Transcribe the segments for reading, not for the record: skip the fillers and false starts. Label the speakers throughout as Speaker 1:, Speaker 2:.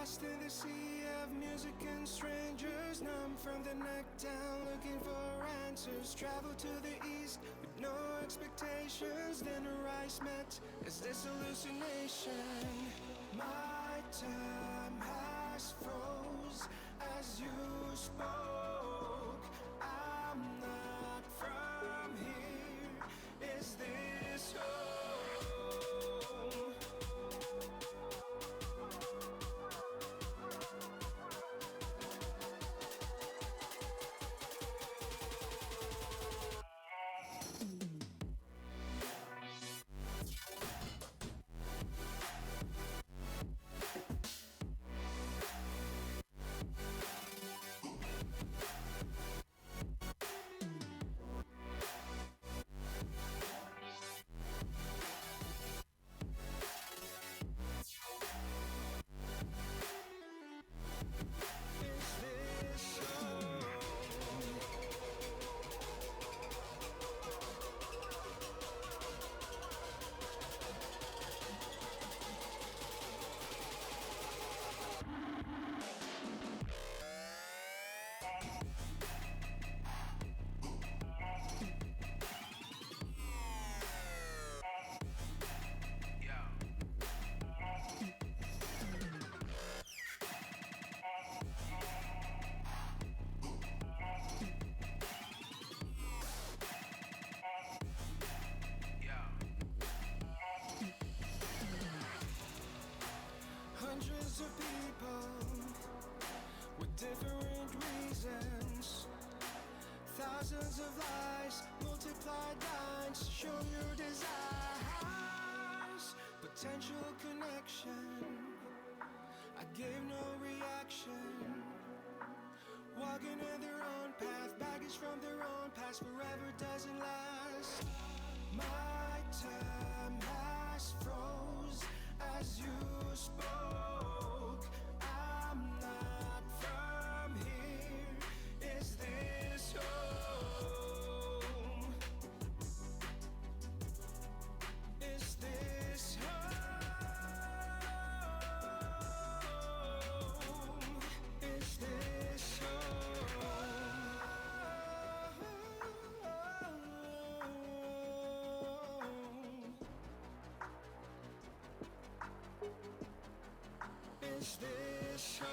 Speaker 1: Lost in the sea of music and strangers, numb from the neck down, looking for answers. Travel to the east with no expectations, then a rise met as this hallucination. My time has froze as you spoke. I'm not from here. Is this home? Hundreds of people with different reasons. Thousands of lies, multiplied lines, show your desires. Potential connection, I gave no reaction. Walking in their own path, baggage from their own past, forever doesn't last. My time has froze as you spoke. I'm not from here. Is this home? Is this home? Is this home? Is this home?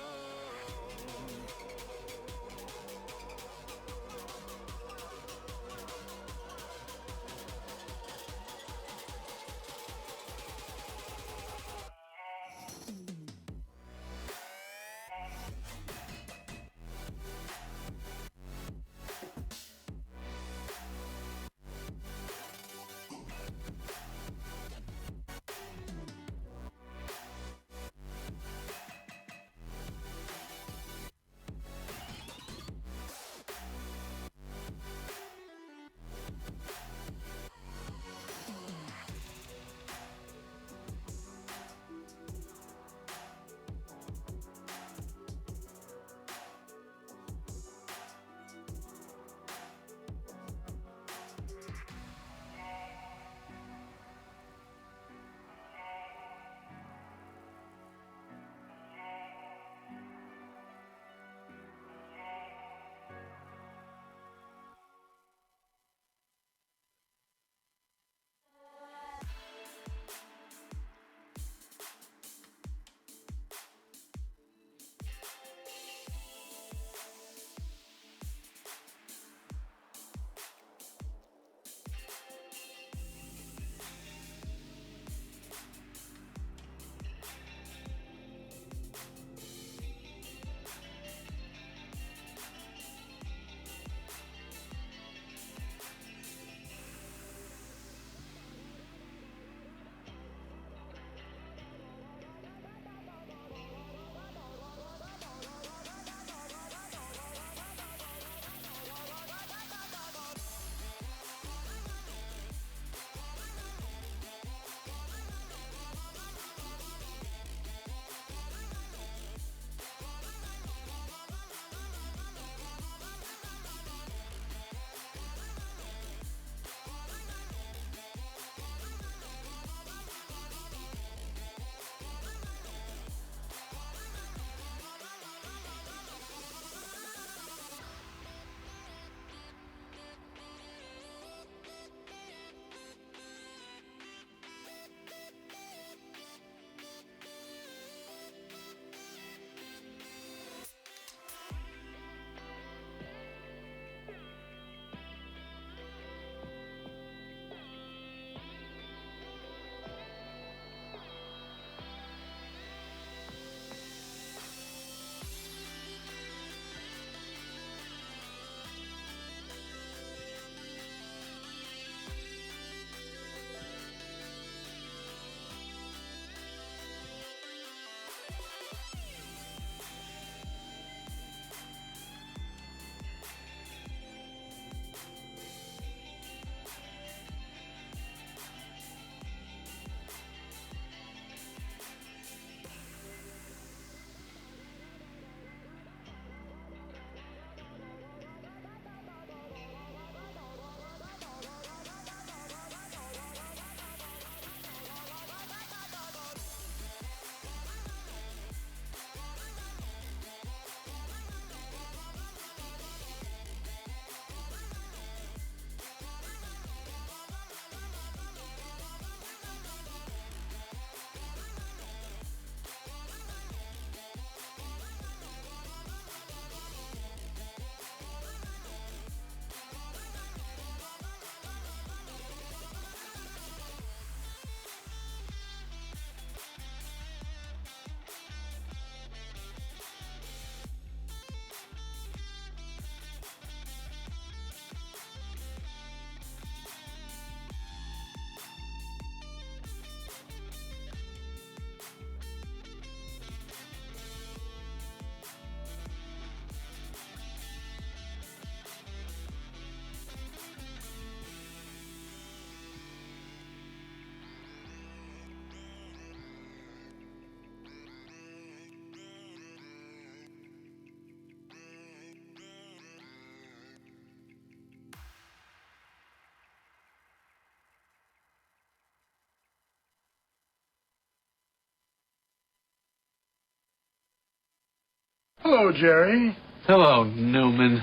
Speaker 2: Hello, Jerry.
Speaker 3: Hello, Newman.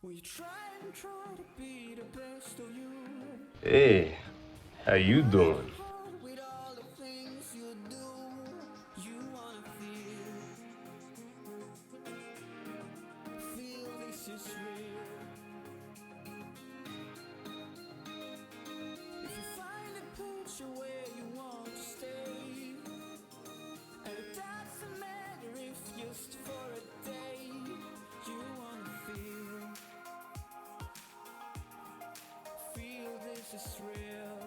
Speaker 1: We try to be the best of you.
Speaker 4: Hey, how you doing?
Speaker 1: With all the things you do, you wanna feel this is real. If you find a picture where you want to stay, and it doesn't matter if just for a day, you wanna feel this is real.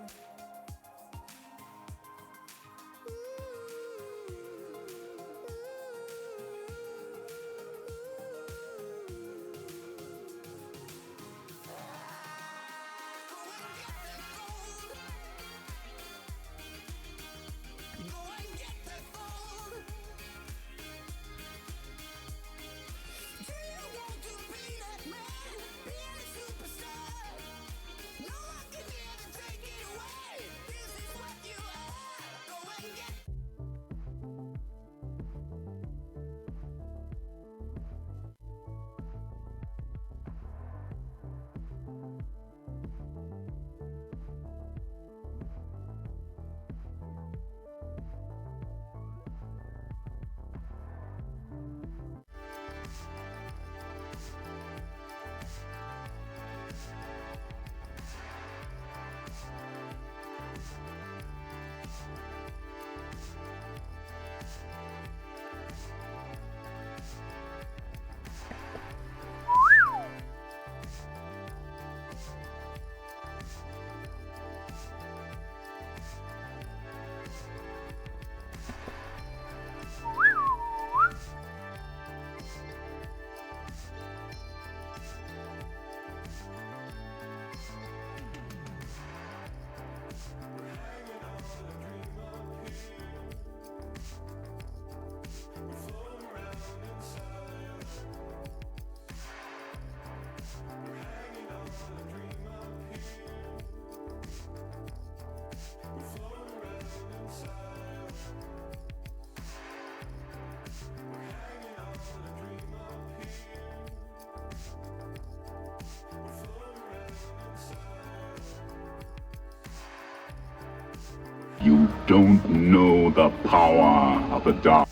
Speaker 2: You don't know the power of the dark.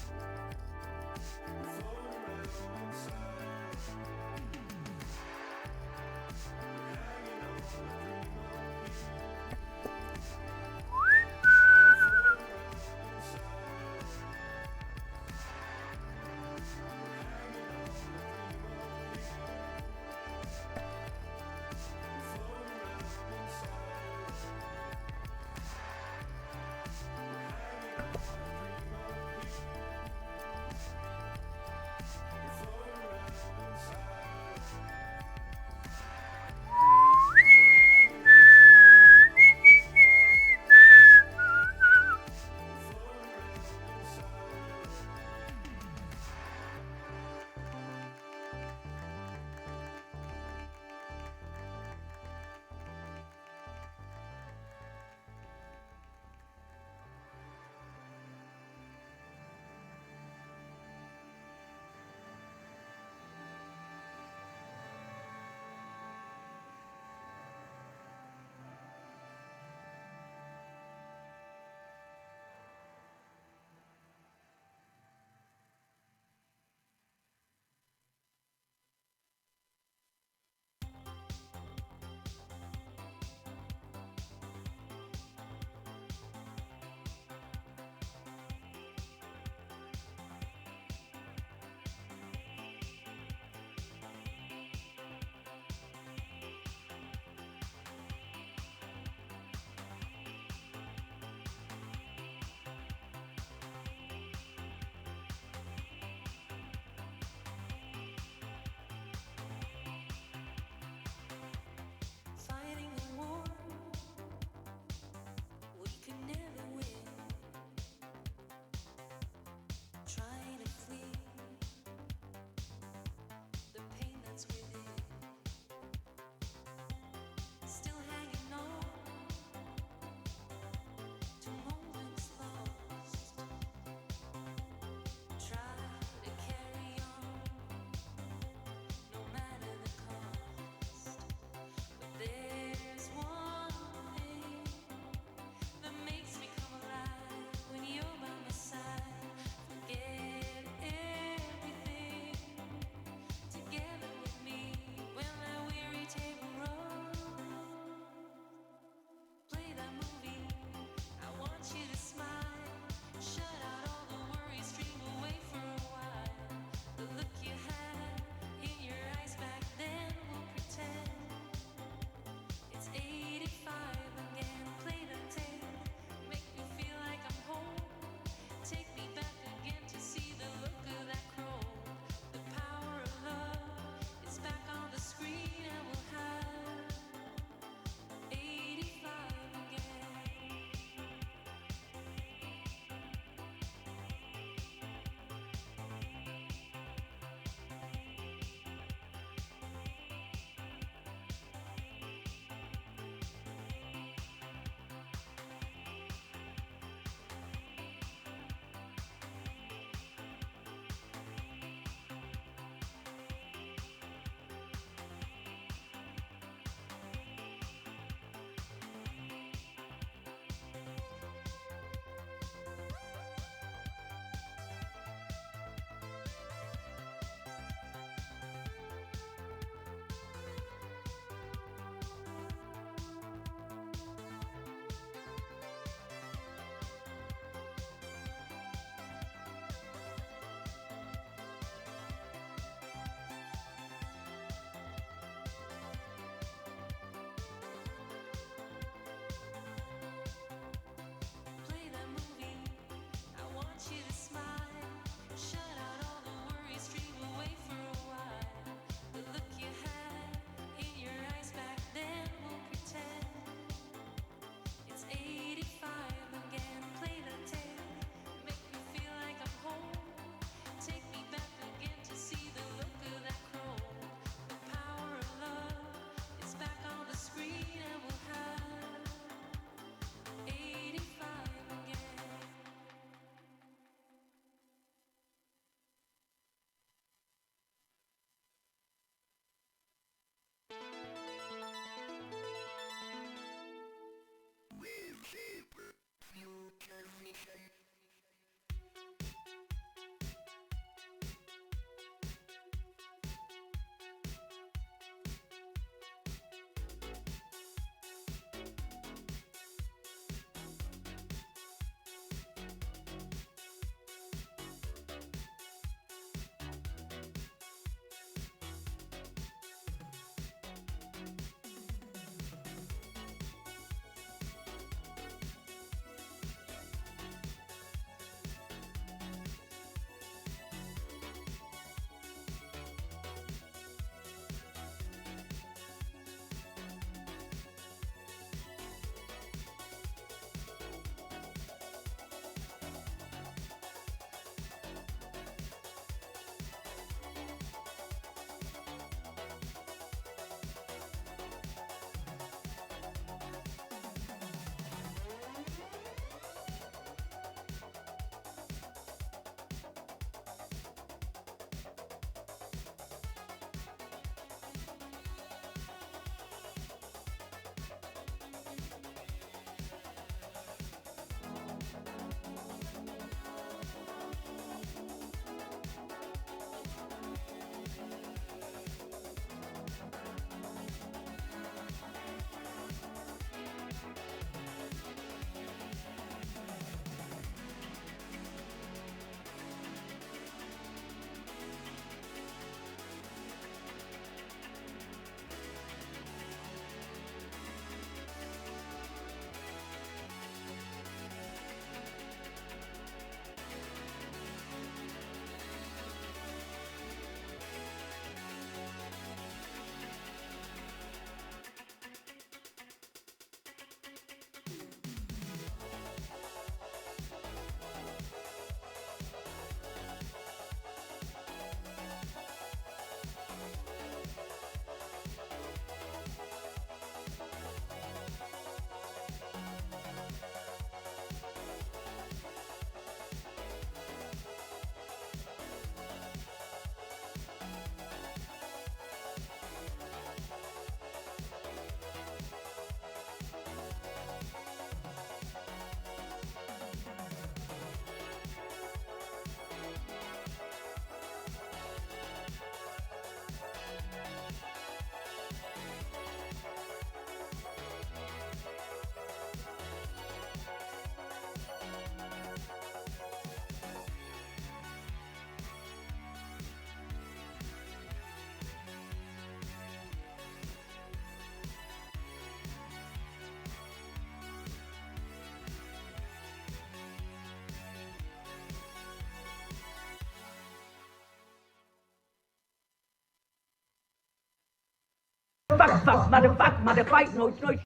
Speaker 5: Fuck, motherfuck, no.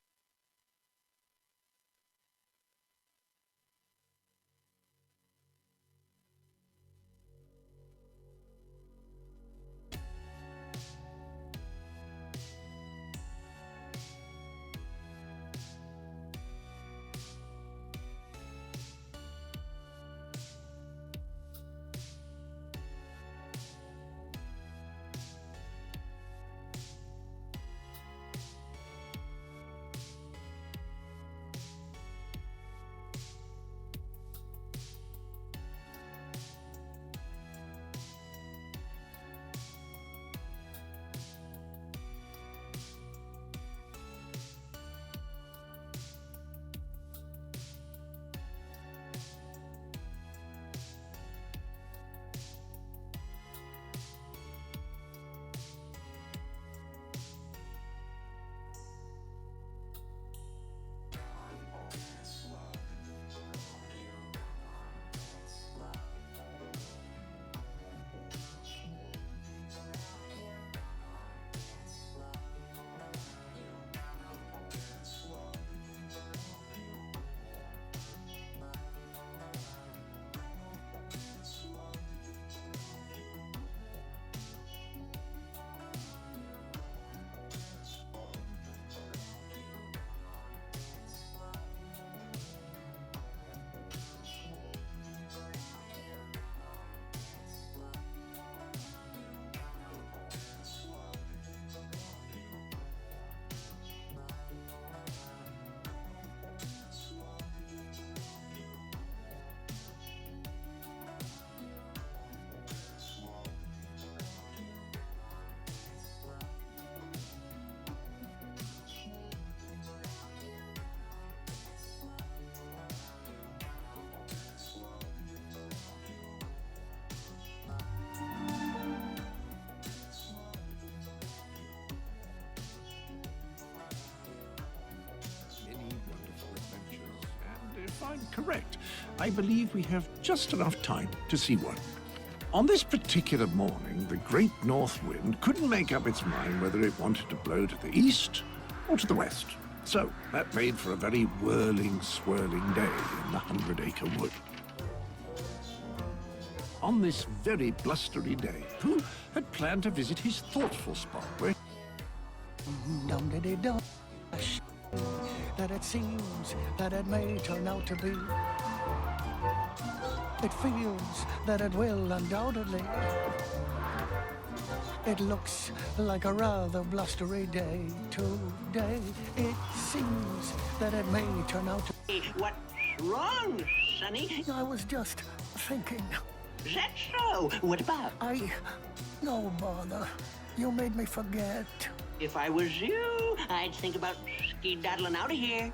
Speaker 6: If I'm correct, I believe we have just enough time to see one. On this particular morning, the Great North Wind couldn't make up its mind whether it wanted to blow to the east or to the west. So that made for a very whirling, swirling day in the 100-acre wood. On this very blustery day, Pooh had planned to visit his thoughtful spot where
Speaker 7: Dum-de-de-dum. That it seems that it may turn out to be. It feels that it will undoubtedly. It looks like a rather blustery day today. It seems that it may turn out to.
Speaker 8: Hey, what's wrong, Sonny?
Speaker 7: I was just thinking.
Speaker 8: Is that so? What about?
Speaker 7: No bother. You made me forget.
Speaker 8: If I was you, I'd think about skedaddling out of here.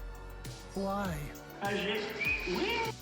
Speaker 7: Why?
Speaker 8: 'Cause it's weird.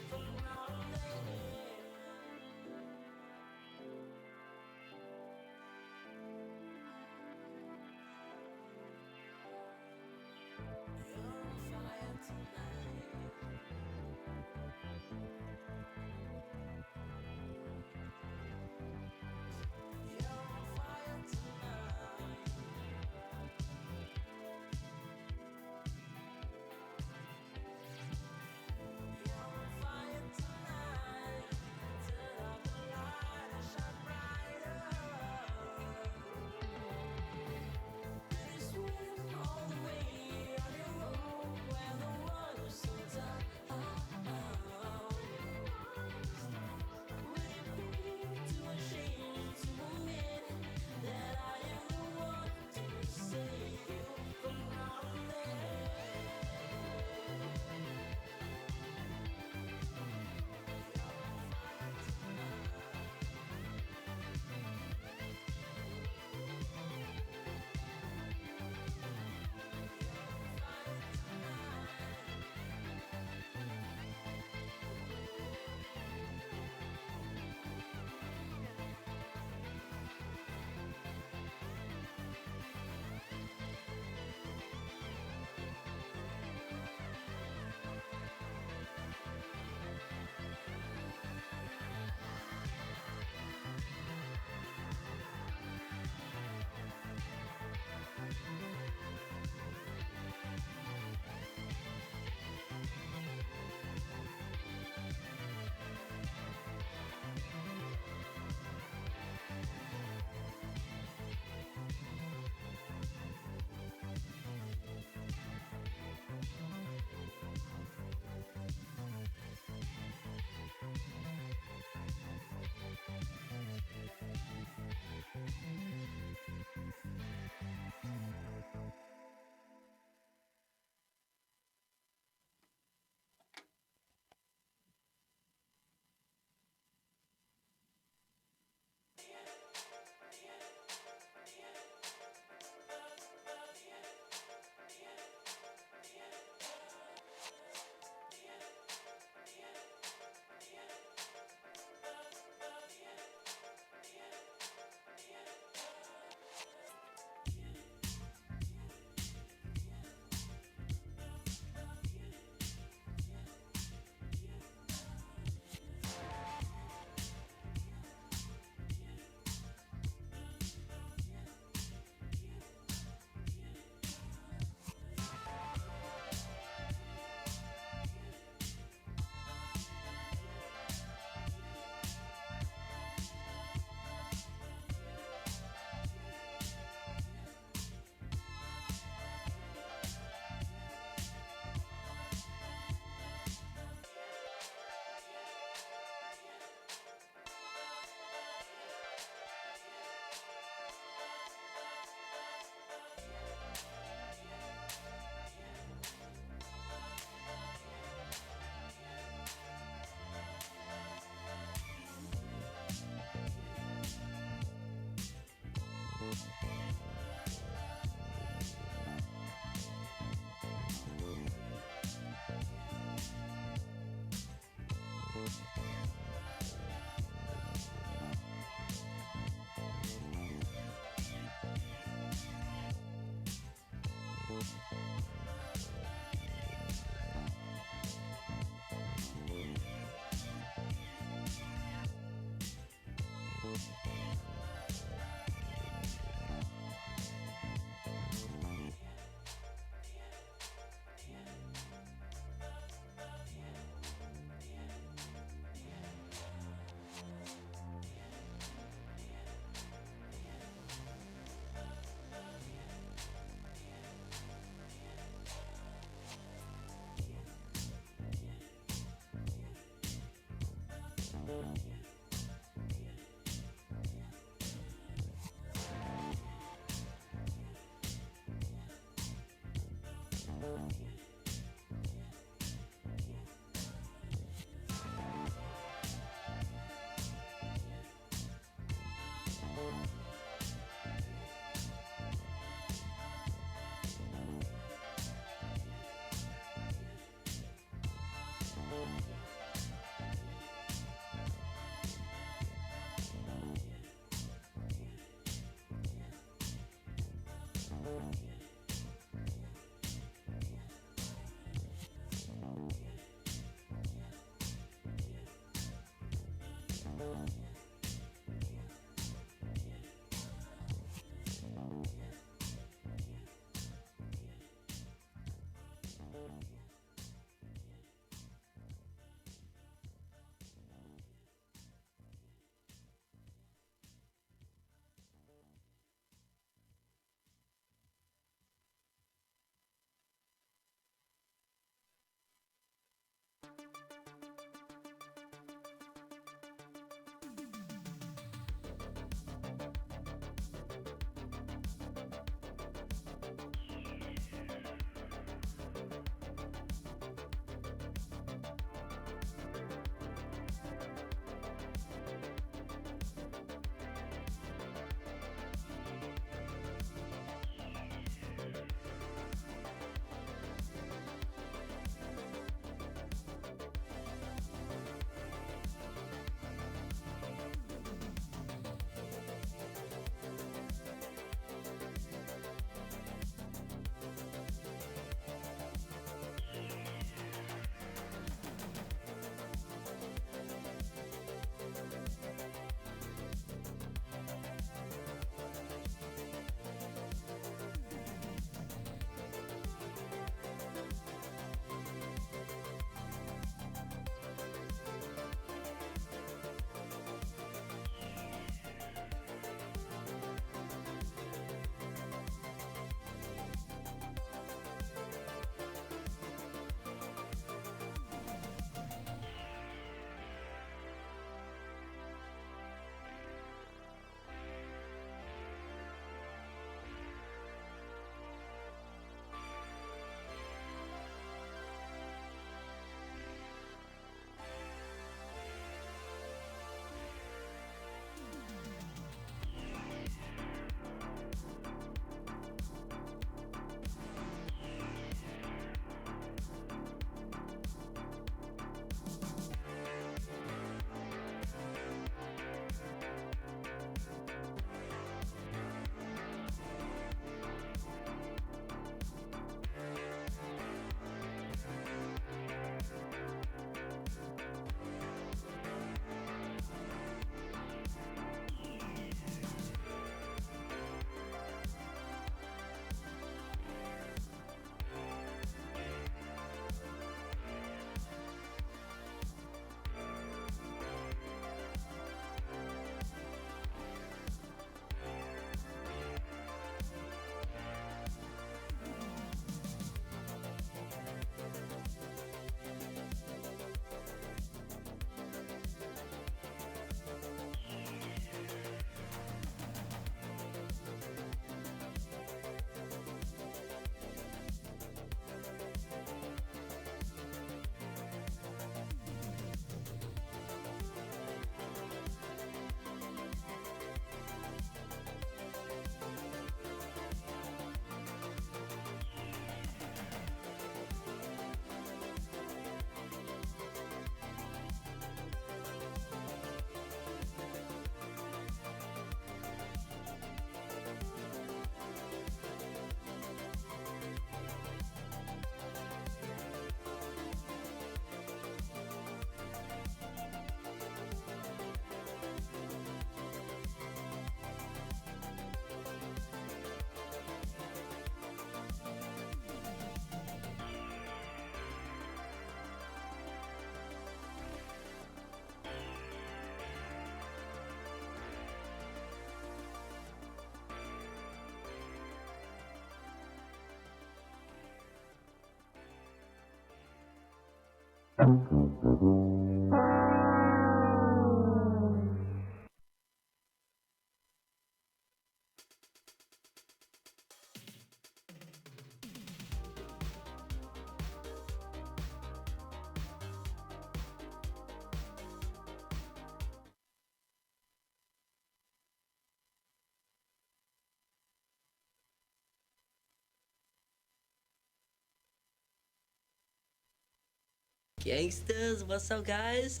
Speaker 9: Gangsters, what's up, guys?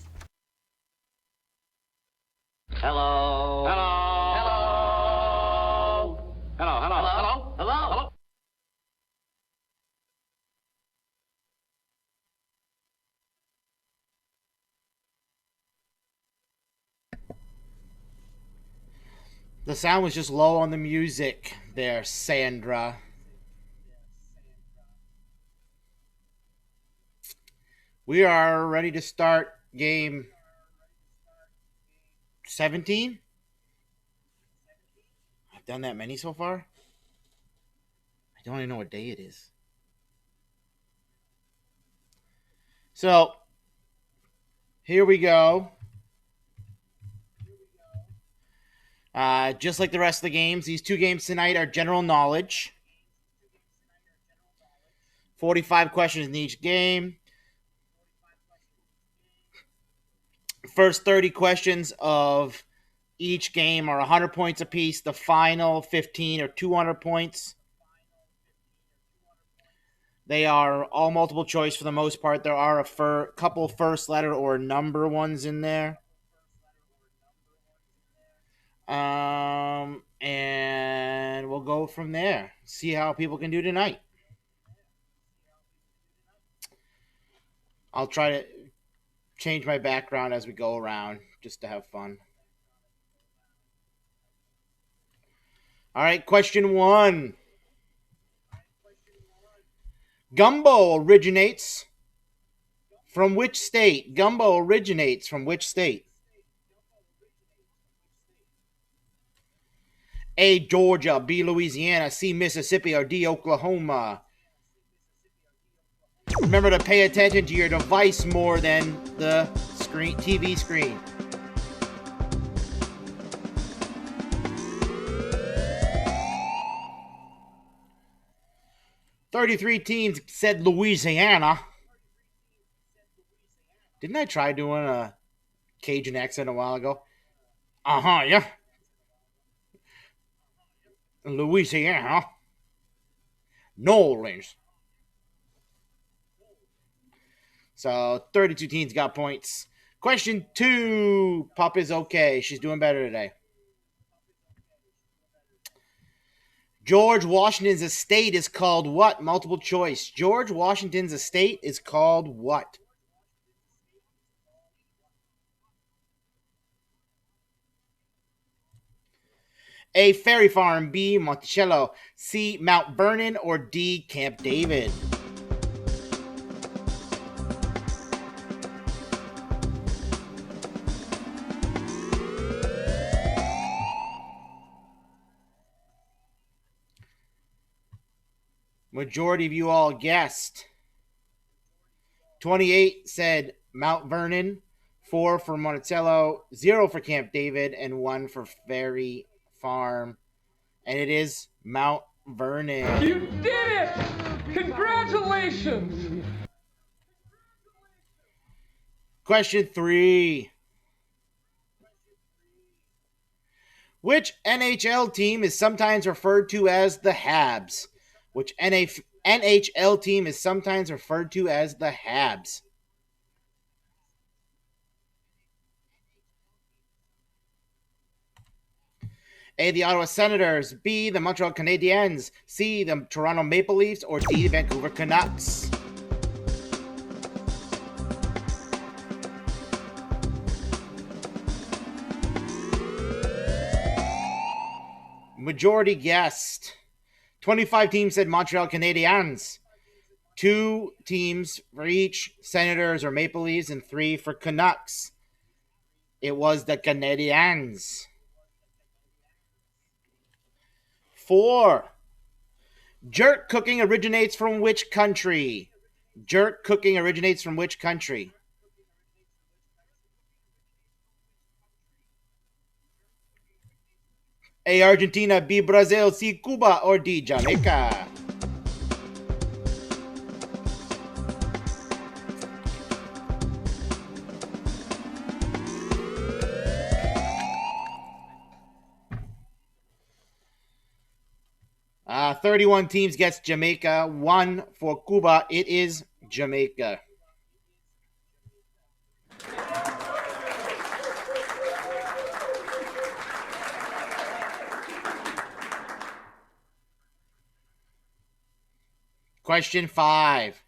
Speaker 3: Hello. Hello. Hello. Hello. Hello. Hello. Hello. Hello.
Speaker 10: The sound was just low on the music there, Sandra. We are ready to start game 17. I've done that many so far. I don't even know what day it is. So, here we go. Just like the rest of the games, these two games tonight are general knowledge. 45 questions in each game. First 30 questions of each game are 100 points apiece. The final 15 are 200 points. They are all multiple choice for the most part. There are a couple first letter or number ones in there. And we'll go from there. See how people can do tonight. I'll try to change my background as we go around just to have fun. All right, question 1. Gumbo originates from which state? Gumbo originates from which state? A, Georgia, B, Louisiana, C, Mississippi, or D, Oklahoma. Remember to pay attention to your device more than the TV screen. "33 teams said Louisiana." Didn't I try doing a Cajun accent a while ago? Yeah. Louisiana. New Orleans. So 32 teams got points. Question 2. Pup is okay. She's doing better today. George Washington's estate is called what? Multiple choice. George Washington's estate is called what? A, Ferry Farm, B, Monticello, C, Mount Vernon, or D, Camp David. Majority of you all guessed. 28 said Mount Vernon, 4 for Monticello, 0 for Camp David, and 1 for Ferry Farm. And it is Mount Vernon.
Speaker 3: You did it! Congratulations!
Speaker 10: Question 3. Which NHL team is sometimes referred to as the Habs? Which NHL team is sometimes referred to as the Habs? A, the Ottawa Senators, B, the Montreal Canadiens, C, the Toronto Maple Leafs, or D, the Vancouver Canucks. Majority guessed. 25 teams said Montreal Canadiens. 2 teams for each, Senators or Maple Leafs, and 3 for Canucks. It was the Canadiens. 4. Jerk cooking originates from which country? Jerk cooking originates from which country? A, Argentina, B, Brazil, C, Cuba, or D, Jamaica. Uh, 31 teams gets Jamaica, 1 for Cuba. It is Jamaica. Question 5.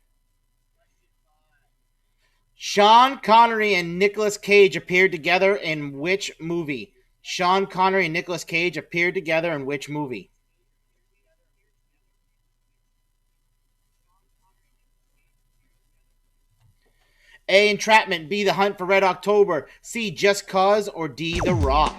Speaker 10: Sean Connery and Nicolas Cage appeared together in which movie? Sean Connery and Nicolas Cage appeared together in which movie? A. Entrapment, B. The Hunt for Red October, C. Just Cause, or D. The Rock?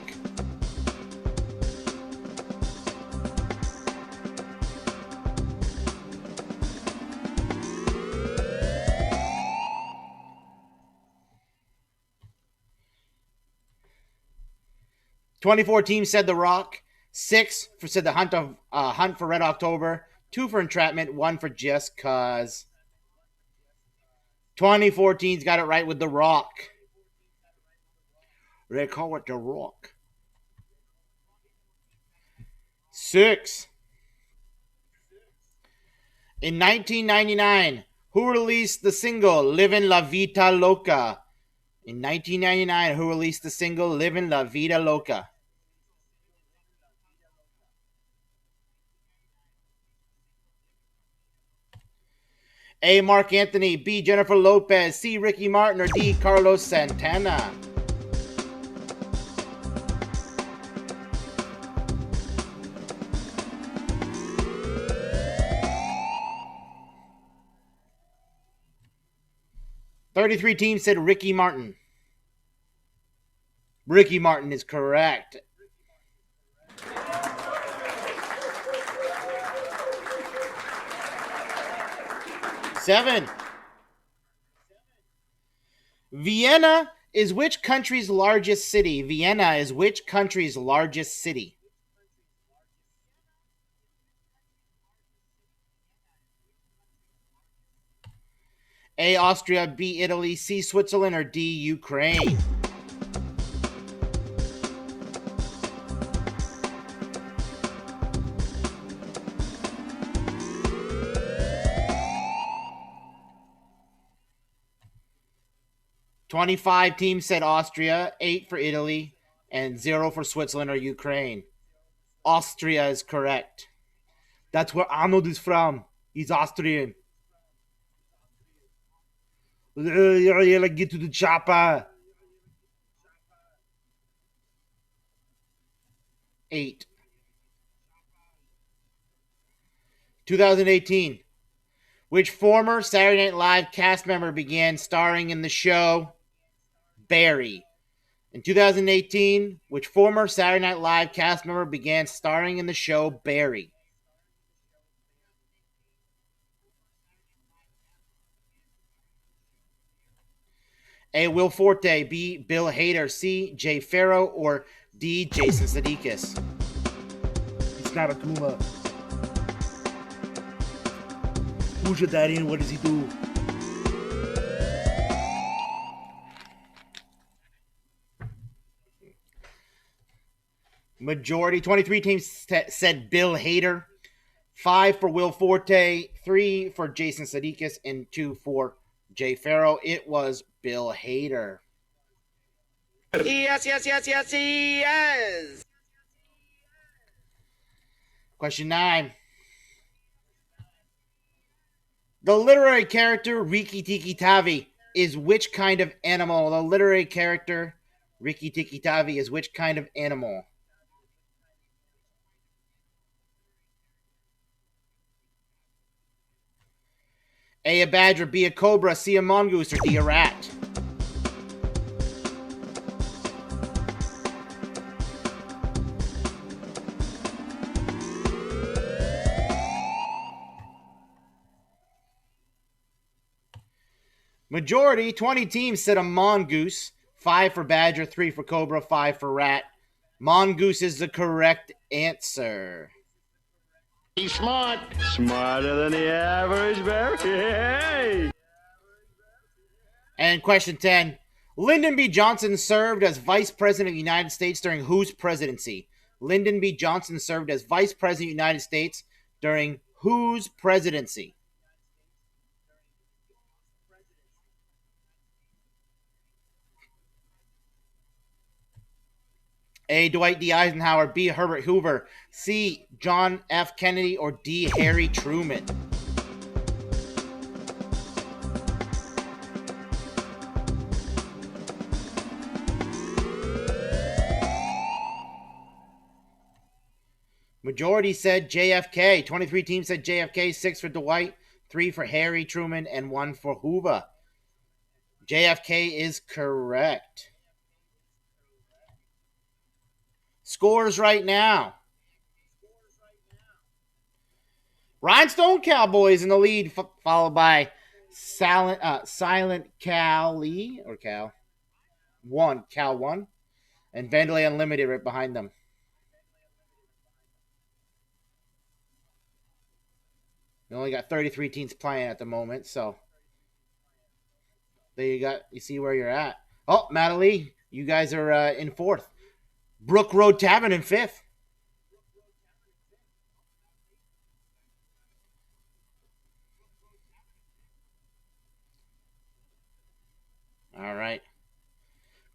Speaker 10: "24 teams said The Rock, 6 said the Hunt for Red October, 2 for Entrapment, 1 for Just Cause. 2014's got it right with The Rock. They call it The Rock. 6. In 1999, who released the single Livin' La Vida Loca? In 1999, who released the single Livin' La Vida Loca? A. Mark Anthony, B. Jennifer Lopez, C. Ricky Martin, or D. Carlos Santana? "33 teams said Ricky Martin. Ricky Martin is correct. Seven. Vienna is which country's largest city? Vienna is which country's largest city? A. Austria, B. Italy, C. Switzerland, or D. Ukraine? "25 teams said Austria, 8 for Italy, and 0 for Switzerland or Ukraine. Austria is correct. That's where Arnold is from. He's Austrian. Get to the chopper. 8. 2018. Which former Saturday Night Live cast member began starring in the show Barry? In 2018, which former Saturday Night Live cast member began starring in the show Barry? A. Will Forte, B. Bill Hader, C. Jay Farrow, or D. Jason Sudeikis? He's not a tumor. Who's your daddy and what does he do? Majority, 23 teams said Bill Hader, 5 for Will Forte, 3 for Jason Sudeikis, and 2 for Jay Farrow. It was Bill Hader.
Speaker 3: Yes, yes, yes, yes, yes.
Speaker 10: Question 9. The literary character Riki Tiki Tavi is which kind of animal? The literary character Riki Tiki Tavi is which kind of animal? A. A badger, B. A cobra, C. A mongoose, or D. A rat? Majority, 20 teams said a mongoose, 5 for badger, 3 for cobra, 5 for rat. Mongoose is the correct answer.
Speaker 3: He's smart.
Speaker 4: Smarter than the average bear. Hey!
Speaker 10: And question 10. Lyndon B. Johnson served as Vice President of the United States during whose presidency? Lyndon B. Johnson served as Vice President of the United States during whose presidency? A. Dwight D. Eisenhower, B. Herbert Hoover, C. John F. Kennedy, or D. Harry Truman? Majority said JFK. 23 teams said JFK, 6 for Dwight, 3 for Harry Truman, and 1 for Hoover. JFK is correct. Scores right now. Rhinestone Cowboys in the lead, followed by Silent Cali, or Cal 1, and Vandalay Unlimited right behind them. We only got 33 teams playing at the moment, so there you see where you're at. Oh, Madeline, you guys are in 4th. Brook Road Tavern in 5th. All right.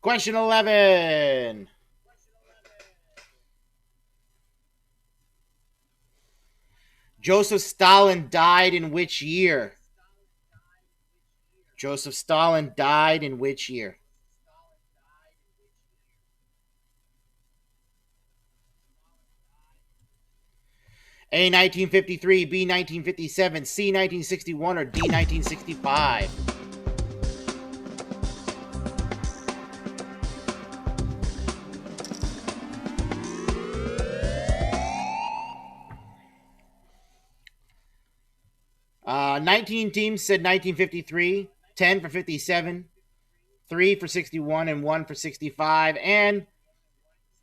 Speaker 10: Question 11. Joseph Stalin died in which year? Joseph Stalin died in which year? A, 1953, B, 1957, C, 1961, or D, 1965? Uh, 19 teams said 1953, 10 for 57, 3 for 61, and 1 for 65, and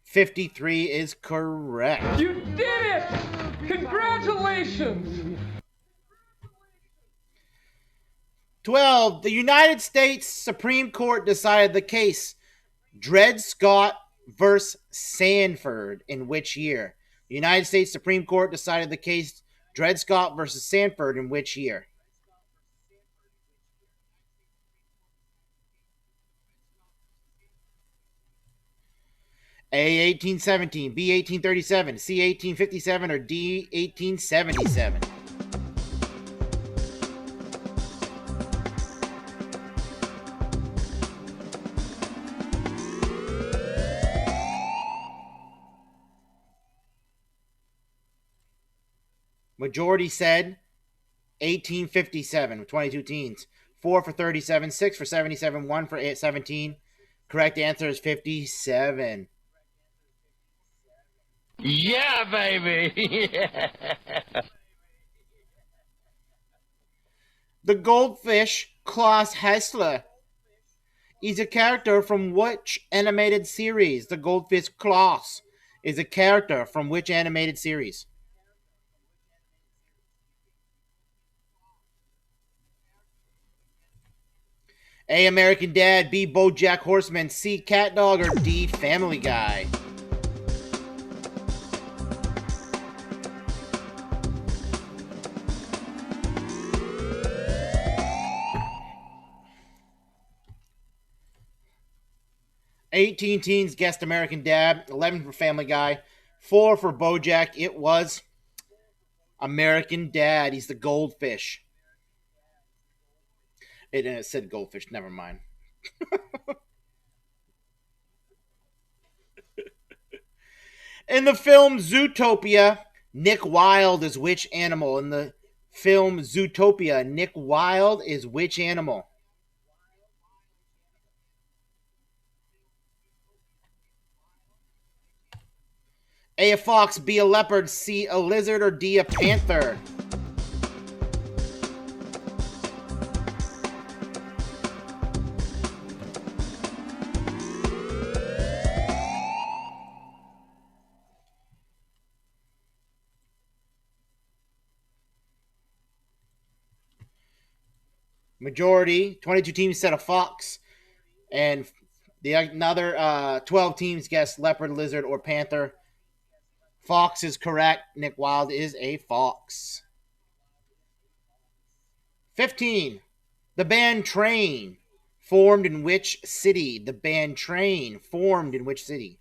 Speaker 10: 53 is correct.
Speaker 11: You did it! Congratulations!
Speaker 10: 12. The United States Supreme Court decided the case Dred Scott versus Sanford in which year? The United States Supreme Court decided the case Dred Scott versus Sanford in which year? A, 1817, B, 1837, C, 1857, or D, 1877? Majority said 1857 with 22 teams. 4 for 37, 6 for 77, 1 for 17. Correct answer is 57.
Speaker 3: Yeah, baby.
Speaker 10: The goldfish Klaus Hessler is a character from which animated series? The goldfish Klaus is a character from which animated series? A, American Dad, B, BoJack Horseman, C, Cat Dog, or D, Family Guy? $18 teens guessed American Dad, 11 for Family Guy, 4 for BoJack. It was American Dad. He's the goldfish. It said goldfish. Never mind. In the film Zootopia, Nick Wilde is which animal? In the film Zootopia, Nick Wilde is which animal? A, a fox, B, a leopard, C, a lizard, or D, a panther? Majority, 22 teams said a fox, and the another 12 teams guessed leopard, lizard, or panther. Fox is correct. Nick Wilde is a fox. 15. The band Train formed in which city? The band Train formed in which city?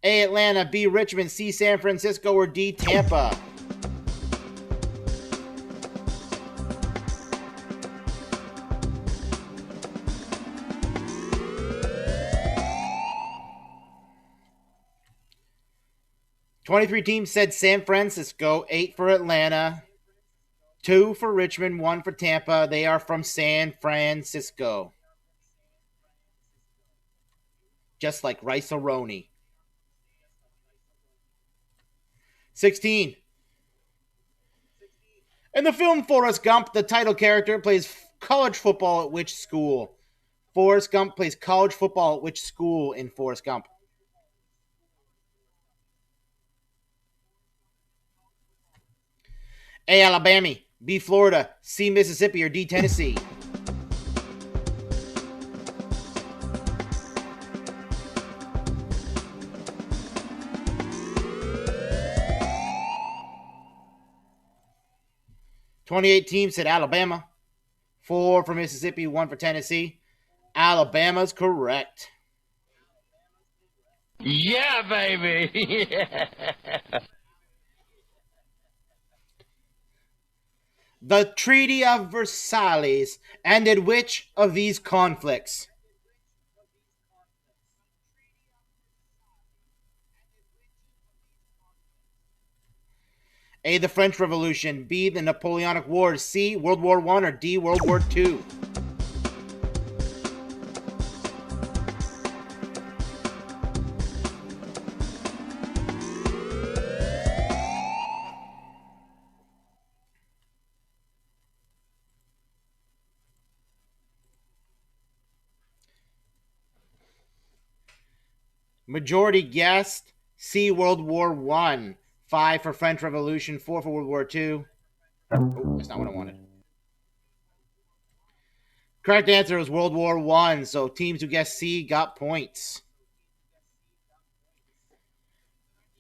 Speaker 10: A, Atlanta, B, Richmond, C, San Francisco, or D, Tampa? 23 teams said San Francisco, 8 for Atlanta, 2 for Richmond, 1 for Tampa. They are from San Francisco. Just like Rice-A-Roni. 16. In the film Forrest Gump, the title character plays college football at which school? Forrest Gump plays college football at which school in Forrest Gump? A, Alabama, B, Florida, C, Mississippi, or D, Tennessee? "28 teams said Alabama, 4 for Mississippi, 1 for Tennessee. Alabama's correct.
Speaker 3: Yeah, baby.
Speaker 10: The Treaty of Versailles ended which of these conflicts? A, the French Revolution, B, the Napoleonic Wars, C, World War I, or D, World War II? Majority guessed C, World War I. 5 for French Revolution, 4 for World War II. Oh, that's not what I wanted. Correct answer was World War I, so teams who guessed C got points.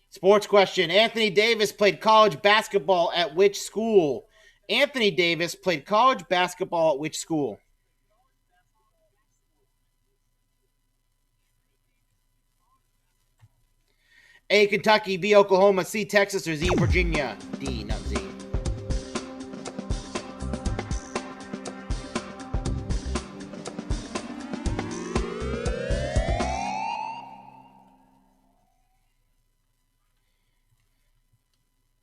Speaker 10: Sports question. Anthony Davis played college basketball at which school? Anthony Davis played college basketball at which school? A, Kentucky, B, Oklahoma, C, Texas, or Z, Virginia? D, not Z.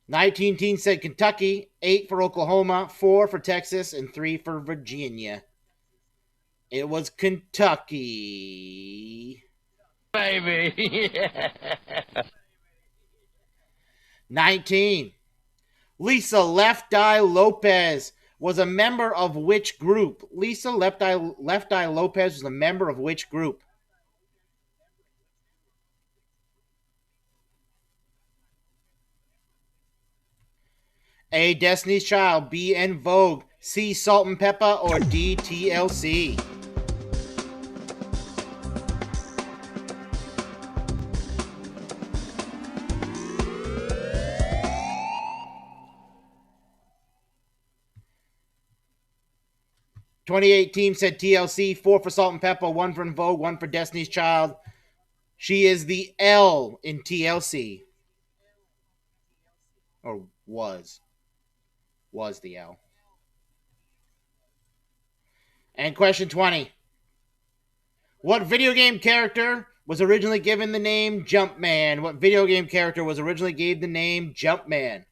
Speaker 10: "19 teams said Kentucky, 8 for Oklahoma, 4 for Texas, and 3 for Virginia. It was Kentucky.
Speaker 3: Baby.
Speaker 10: 19. Lisa Left Eye Lopez was a member of which group? Lisa Left Eye Lopez was a member of which group? A, Destiny's Child, B, En Vogue, C, Salt and Pepper, or D, TLC? "28 teams said TLC, 4 for Salt and Pepper, 1 for En Vogue, 1 for Destiny's Child. She is the L in TLC. Or was. Was the L. And question 20. What video game character was originally given the name Jumpman? What video game character was originally given the name Jumpman?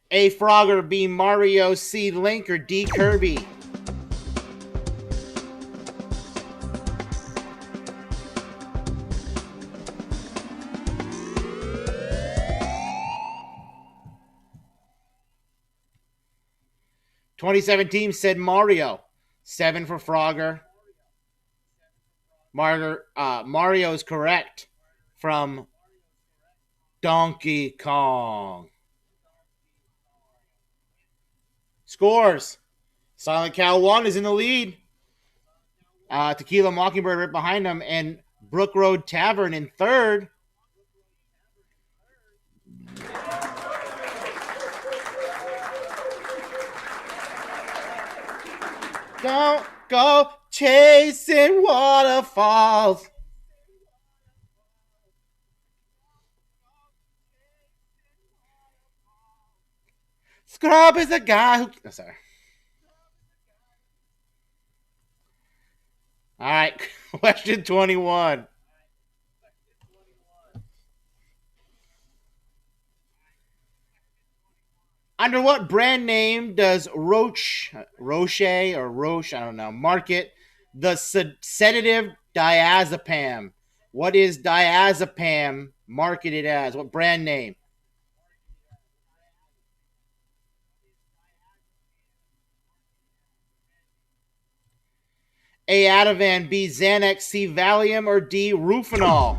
Speaker 10: A, Frogger, B, Mario, C, Link, or D, Kirby? "27 teams said Mario, 7 for Frogger. Mario is correct from Donkey Kong. Scores. Silent Cow 1 is in the lead. Tequila Mockingbird right behind him, and Brook Road Tavern in third. Don't go chasing waterfalls. Scrub is a guy who... Oh, sorry. All right, question 21. Under what brand name does Roche, I don't know, market the sedative diazepam? What is diazepam marketed as? What brand name? A. Ativan, B. Xanax, C. Valium, or D. Rufinol?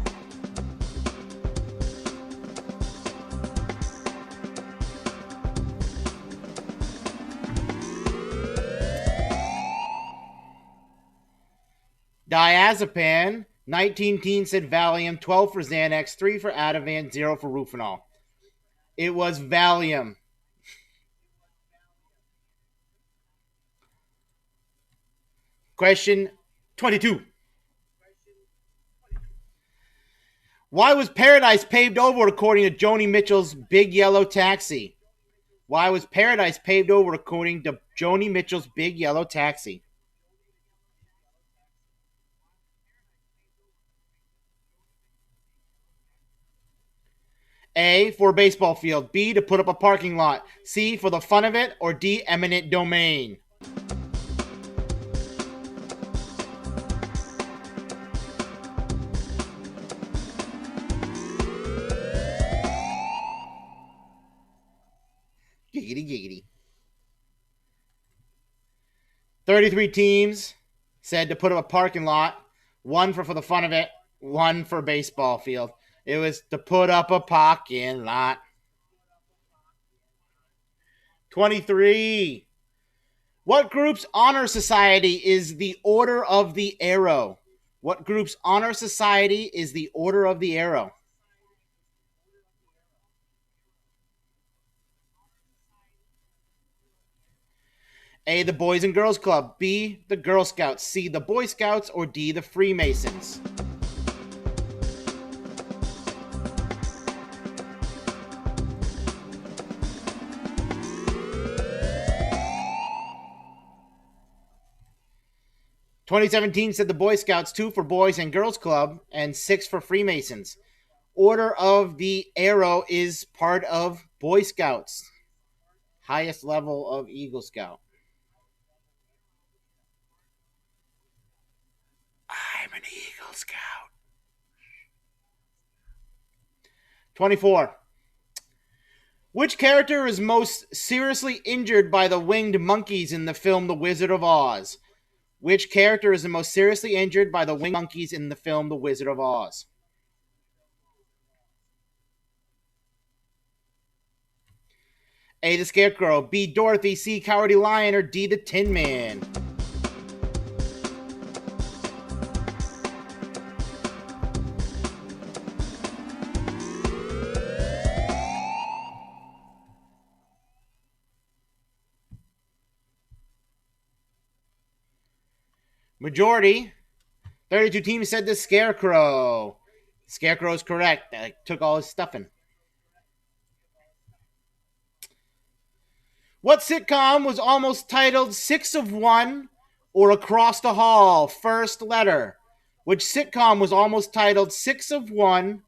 Speaker 10: Diazepam. 19 teens said Valium, 12 for Xanax, 3 for Ativan, 0 for Rufinol. It was Valium. Question 22. Why was Paradise paved over according to Joni Mitchell's Big Yellow Taxi? Why was Paradise paved over according to Joni Mitchell's Big Yellow Taxi? A, for a baseball field. B, to put up a parking lot. C, for the fun of it. Or D, eminent domain. Giggity, giggity. 33 teams said to put up a parking lot. 1 for the fun of it. 1 for a baseball field. It was to put up a parking lot. 23. What group's honor society is the Order of the Arrow? What group's honor society is the Order of the Arrow? A, the Boys and Girls Club. B, the Girl Scouts. C, the Boy Scouts. Or D, the Freemasons. (2017) said the Boy Scouts, 2 for Boys and Girls Club, and 6 for Freemasons. Order of the Arrow is part of Boy Scouts. Highest level of Eagle Scout. I'm an Eagle Scout. 24. Which character is most seriously injured by the winged monkeys in the film The Wizard of Oz? Which character is the most seriously injured by the winged monkeys in the film The Wizard of Oz? A, the Scarecrow. B, Dorothy. C, Cowardly Lion. Or D, the Tin Man. Majority, 32 teams said the Scarecrow. Scarecrow is correct. I took all his stuffing. What sitcom was almost titled 6 of 1 or Across the Hall? First letter. Which sitcom was almost titled 6 of 1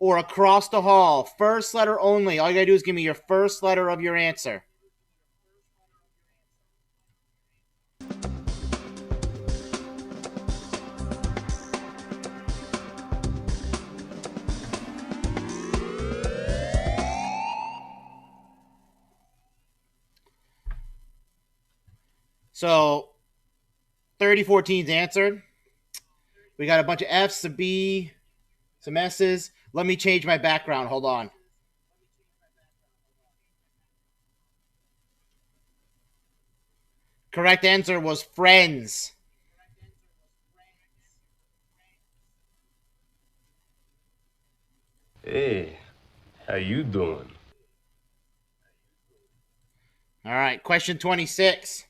Speaker 10: or Across the Hall? First letter only. All you gotta do is give me your first letter of your answer. So, 34 teams answered. We got a bunch of F's, a B, some S's. Let me change my background. Hold on. Correct answer was Friends.
Speaker 4: Hey, how you doing?
Speaker 10: All right, question 26.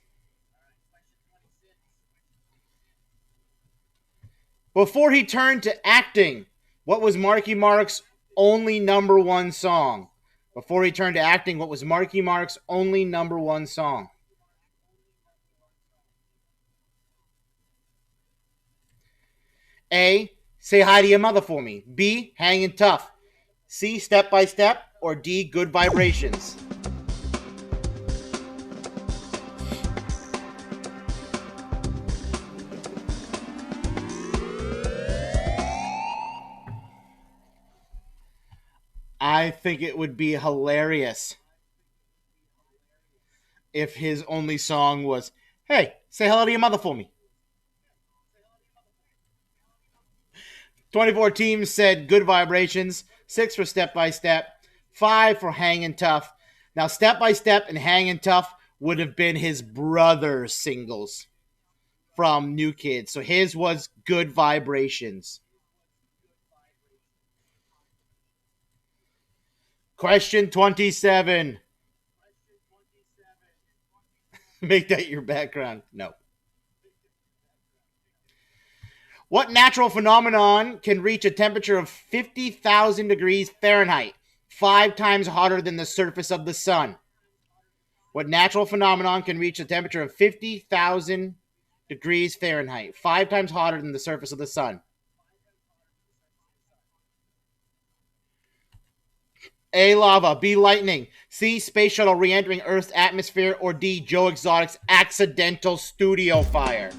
Speaker 10: Before he turned to acting, what was Marky Mark's only number 1 song? Before he turned to acting, what was Marky Mark's only number 1 song? A, say hi to your mother for me. B, hanging tough. C, step by step. Or D, good vibrations. I think it would be hilarious if his only song was, hey, say hello to your mother for me. 24 teams said good vibrations, 6 for step by step, 5 for hanging tough. Now, step by step and hanging tough would have been his brother's singles from New Kids. So his was good vibrations. Question 27. Make that your background. No. What natural phenomenon can reach a temperature of 50,000 degrees Fahrenheit, 5 times hotter than the surface of the sun? What natural phenomenon can reach a temperature of 50,000 degrees Fahrenheit, 5 times hotter than the surface of the sun? A, lava. B, lightning. C, space shuttle re-entering Earth's atmosphere. Or D, Joe Exotic's accidental studio fire.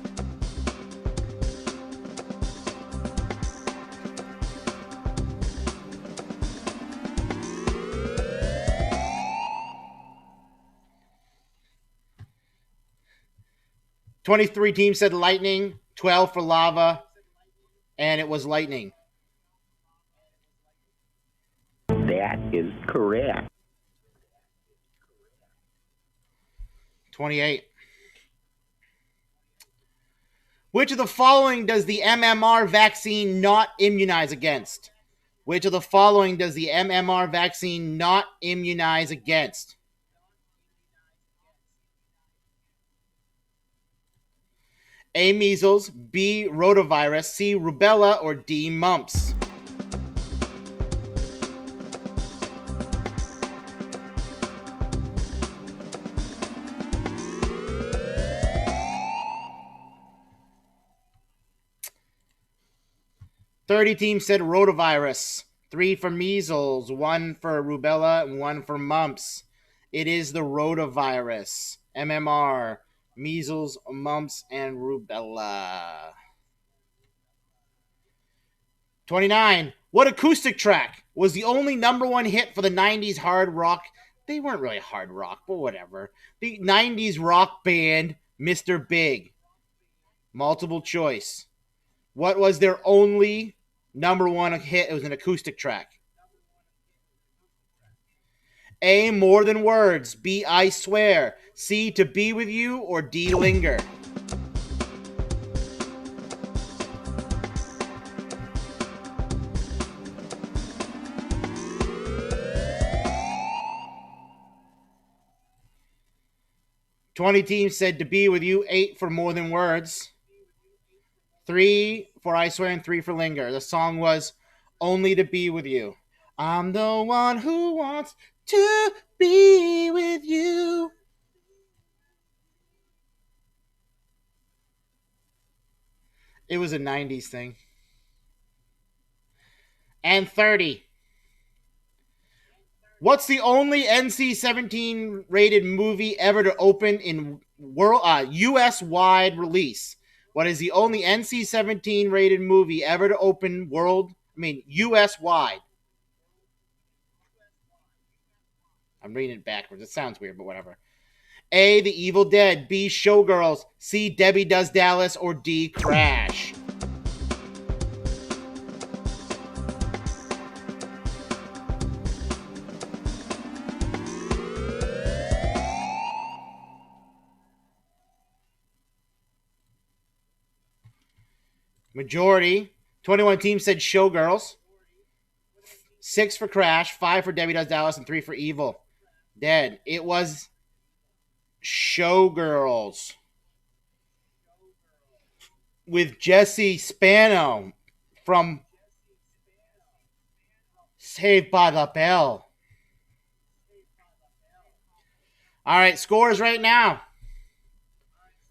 Speaker 10: "23 teams said lightning, 12 for lava, and it was lightning."
Speaker 11: That is correct.
Speaker 10: 28. Which of the following does the MMR vaccine not immunize against? Which of the following does the MMR vaccine not immunize against? A, measles, B, rotavirus, C, rubella, or D, mumps? "30 teams said rotavirus, 3 for measles, 1 for rubella, and 1 for mumps. It is the rotavirus. MMR, measles, mumps, and rubella. 29. What acoustic track was the only #1 hit for the 90s hard rock? They weren't really hard rock, but whatever. The 90s rock band Mr. Big. Multiple choice. What was their only #1 hit? It was an acoustic track. A, More Than Words. B, I Swear. C, To Be With You. Or D, Linger? "20 teams said To Be With You, 8 for More Than Words, 3 for I Swear, and 3 for Linger. The song was Only to Be With You. I'm the one who wants to be with you. It was a 90s thing. And 30. What's the only NC-17 rated movie ever to open in U.S. wide release? What is the only NC-17 rated movie ever to open U.S. wide? I'm reading it backwards. It sounds weird, but whatever. A, The Evil Dead. B, Showgirls. C, Debbie Does Dallas. Or D, Crash? Majority. 21 teams said Showgirls. 6 for Crash. 5 for Debbie Does Dallas. And 3 for Evil Dead. It was Showgirls with Jesse Spano from Saved by the Bell. All right, scores right now.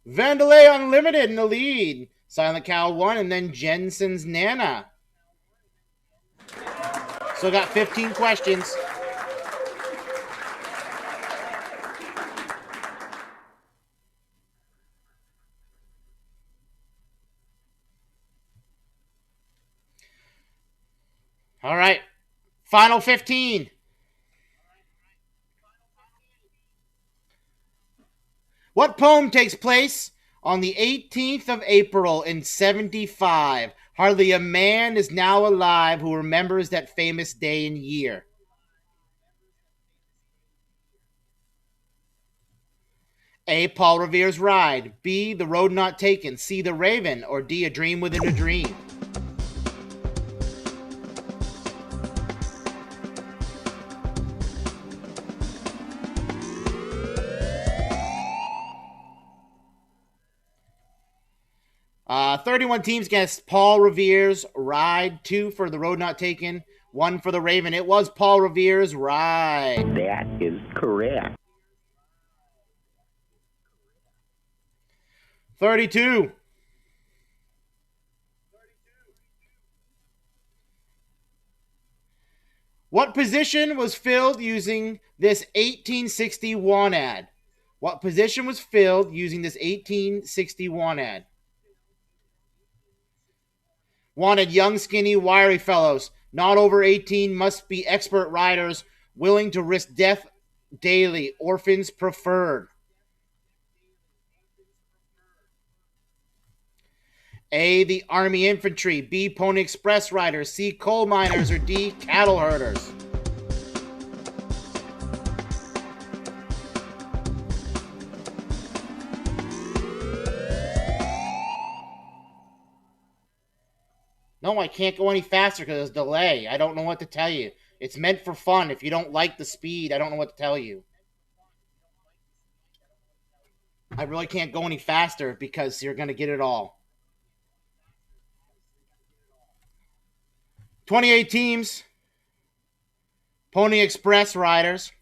Speaker 10: Vandelay Unlimited in the lead. Silent Cow 1, and then Jensen's Nana. So got 15 questions. All right. Final 15. What poem takes place on the 18th of April in 75? Hardly a man is now alive who remembers that famous day and year. A. Paul Revere's Ride. B. The Road Not Taken. C. The Raven. Or D. A Dream Within a Dream. Uh, 31 teams guessed Paul Revere's Ride. 2 for The Road Not Taken. 1 for The Raven. It was Paul Revere's Ride.
Speaker 11: That is correct.
Speaker 10: 32. What position was filled using this 1861 ad? What position was filled using this 1861 ad? Wanted young, skinny, wiry fellows, not over 18, must be expert riders, willing to risk death daily, orphans preferred. A, the Army Infantry. B, Pony Express riders. C, coal miners. Or D, cattle herders. No, I can't go any faster because there's delay. I don't know what to tell you. It's meant for fun. If you don't like the speed, I don't know what to tell you. I really can't go any faster because you're going to get it all. 28 teams. Pony Express riders.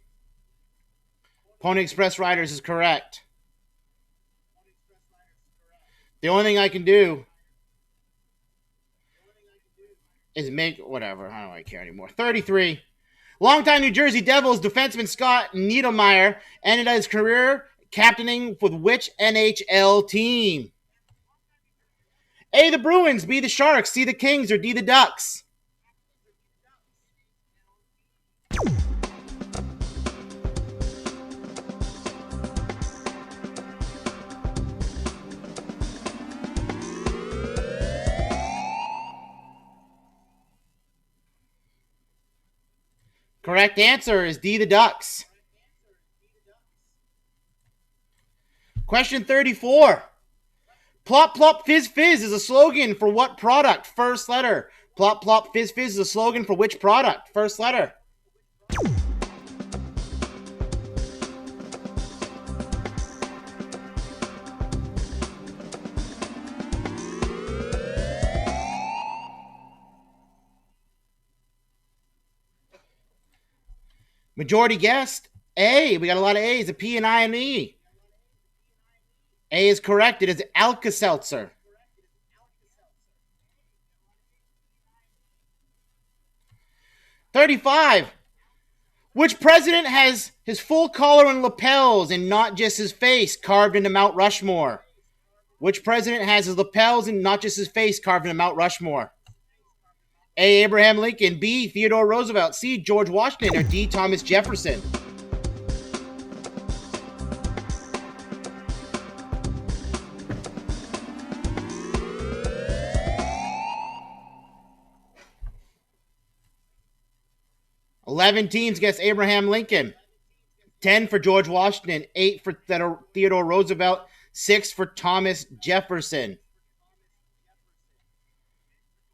Speaker 10: Pony Express riders is correct. The only thing I can do is make whatever. I don't really care anymore. 33. Longtime New Jersey Devils defenseman Scott Niedermayer ended his career captaining with which NHL team? A, the Bruins. B, the Sharks. C, the Kings. Or D, the Ducks. Correct answer is D, the Ducks. Question 34. Plop, plop, fizz, fizz is a slogan for what product? First letter. Plop, plop, fizz, fizz is a slogan for which product? First letter. Majority guessed A. We got a lot of A's. A P and I and E. A is correct. It is Alka-Seltzer. $35. Which president has his full collar and lapels and not just his face carved into Mount Rushmore? Which president has his lapels and not just his face carved into Mount Rushmore? A, Abraham Lincoln. B, Theodore Roosevelt. C, George Washington. Or D, Thomas Jefferson. $11 teams guess Abraham Lincoln. 10 for George Washington. 8 for Theodore Roosevelt. 6 for Thomas Jefferson.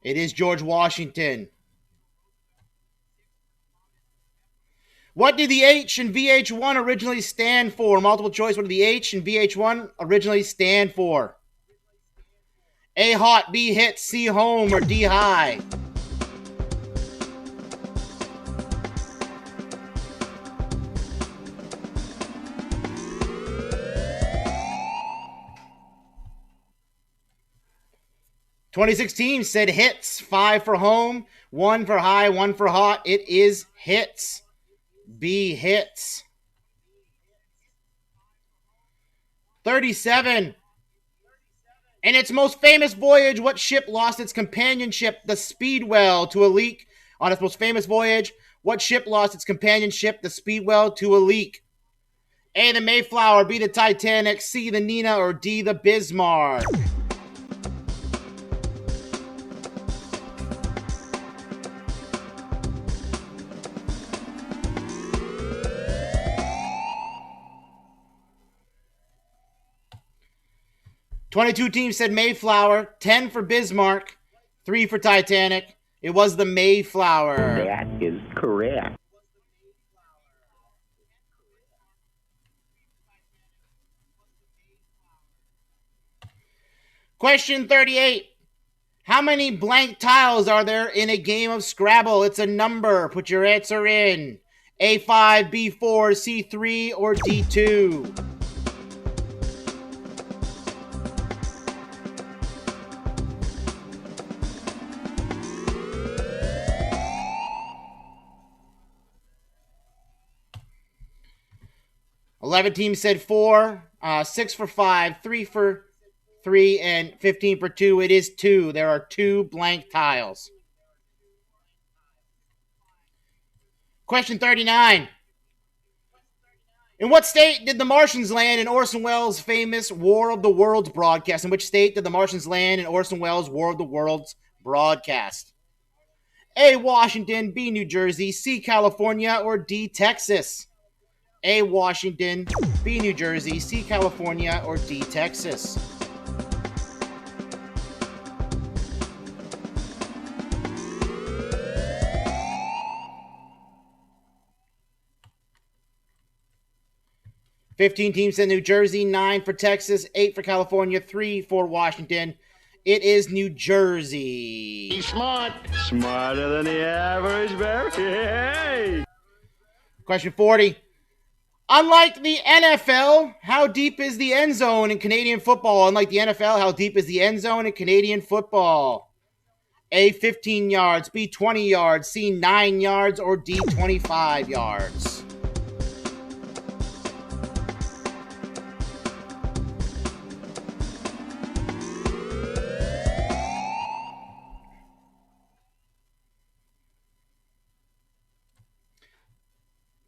Speaker 10: It is George Washington. What did the H in VH1 originally stand for? Multiple choice. What did the H in VH1 originally stand for? A, hot. B, hit. C, home. Or D, high. 26 teams said hits. 5 for home, 1 for high, 1 for hot. It is hits. B, hits. 37. In its most famous voyage, what ship lost its companionship, the Speedwell, to a leak? On its most famous voyage, what ship lost its companionship, the Speedwell, to a leak? A, the Mayflower, B, the Titanic, C, the Nina, or D, the Bismarck? $22 teams said Mayflower, 10 for Bismarck, 3 for Titanic. It was the Mayflower.
Speaker 11: That is correct.
Speaker 10: Question 38. How many blank tiles are there in a game of Scrabble? It's a number. Put your answer in. A5, B4, C3, or D2? $11 teams said 4, 6 for 5, 3 for 3, and 15 for 2. It is 2. There are 2 blank tiles. Question 39. In what state did the Martians land in Orson Welles' famous War of the Worlds broadcast? In which state did the Martians land in Orson Welles' War of the Worlds broadcast? A, Washington, B, New Jersey, C, California, or D, Texas? A, Washington, B, New Jersey, C, California, or D, Texas? $15 teams in New Jersey, 9 for Texas, 8 for California, 3 for Washington. It is New Jersey.
Speaker 3: He's smart.
Speaker 4: Smarter than the average bear. Hey!
Speaker 10: Question 40. Unlike the NFL, how deep is the end zone in Canadian football? Unlike the NFL, how deep is the end zone in Canadian football? A, 15 yards, B, 20 yards, C, 9 yards, or D, 25 yards?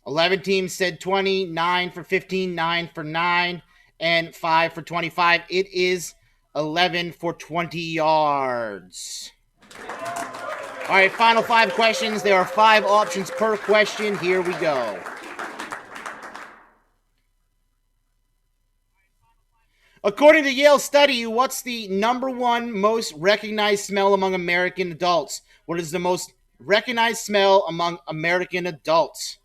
Speaker 10: $11 teams said 20, 9 for 15, 9 for 9, and 5 for 25. It is 11 for 20 yards. All right, final 5 questions. There are 5 options per question. Here we go. According to Yale study, what's the #1 most recognized smell among American adults? What is the most recognized smell among American adults?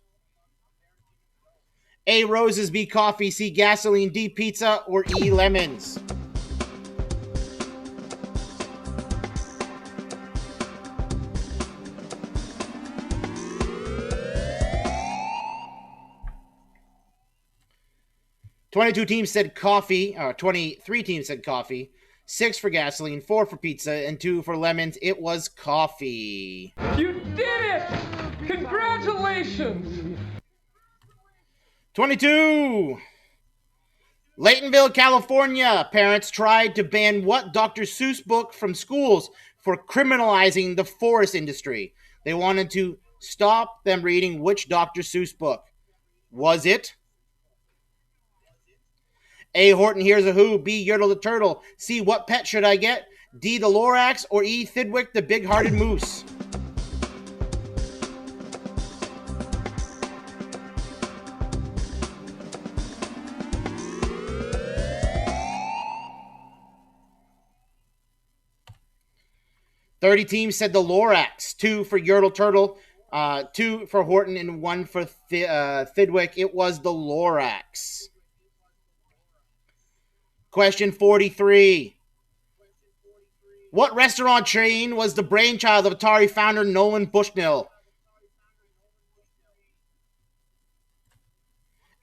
Speaker 10: A, roses, B, coffee, C, gasoline, D, pizza, or E, lemons? $22 teams said coffee, 23 teams said coffee, 6 for gasoline, 4 for pizza, and 2 for lemons. It was coffee.
Speaker 12: You did it! Congratulations!
Speaker 10: 22. Laytonville, California. Parents tried to ban what Dr. Seuss book from schools for criminalizing the forest industry? They wanted to stop them reading which Dr. Seuss book? Was it A, Horton Hears a Who, B, Yertle the Turtle, C, What Pet Should I Get, D, the Lorax, or E, Thidwick the Big-Hearted Moose? $30 teams said the Lorax, 2 for Yertle Turtle, 2 for Horton, and 1 for Thidwick. It was the Lorax. Question 43. What restaurant chain was the brainchild of Atari founder Nolan Bushnell?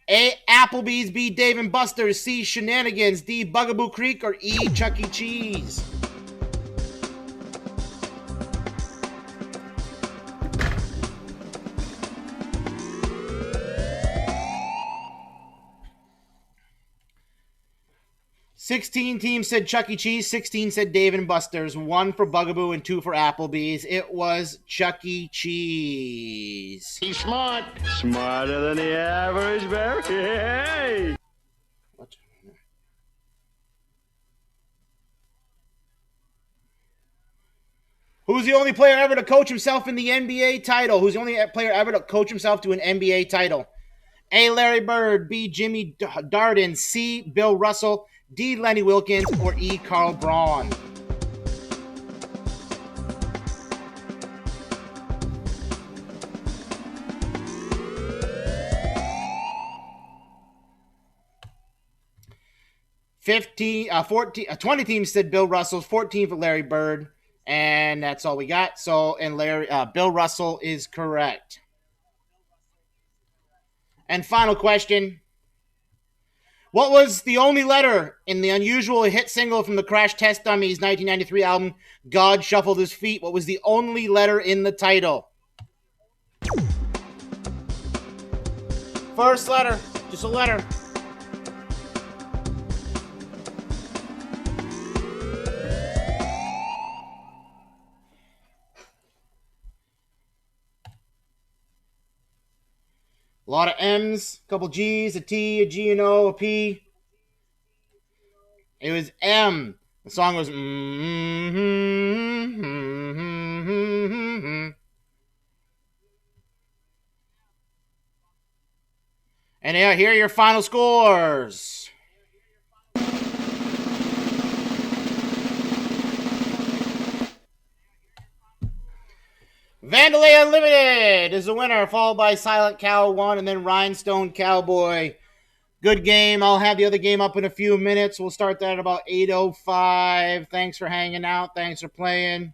Speaker 10: A, Applebee's, B, Dave & Buster's, C, Shenanigans, D, Bugaboo Creek, or E, Chuck E. Cheese? 16 teams said Chuck E. Cheese. 16 said Dave and Buster's. 1 for Bugaboo and 2 for Applebee's. It was Chuck E. Cheese.
Speaker 3: He's smart.
Speaker 4: Smarter than the average bear. Hey!
Speaker 10: What? Who's the only player ever to coach himself in the NBA title? Who's the only player ever to coach himself to an NBA title? A. Larry Bird, B. Jimmy Darden, C. Bill Russell, D. Lenny Wilkins, or E. Carl Braun? $20 teams said Bill Russell, 14 for Larry Bird, and that's all we got. So, and Bill Russell is correct. And final question. What was the only letter in the unusual hit single from the Crash Test Dummies 1993 album, God Shuffled His Feet? What was the only letter in the title? First letter. Just a letter. A lot of M's, a couple G's, a T, a G and O, a P. It was M. The song was And here are your final scores. Vandalay Unlimited is the winner, followed by Silent Cow 1 and then Rhinestone Cowboy. Good game. I'll have the other game up in a few minutes. We'll start that at about 8:05. Thanks for hanging out. Thanks for playing.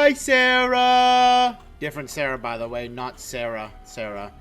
Speaker 10: Hi, Sarah. Different Sarah, by the way, not Sarah. Sarah.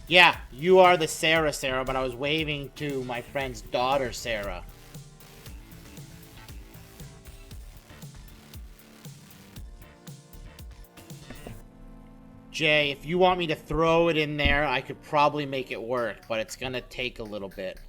Speaker 10: Yeah, you are the Sarah, but I was waving to my friend's daughter, Sarah. Jay, if you want me to throw it in there, I could probably make it work, but it's gonna take a little bit.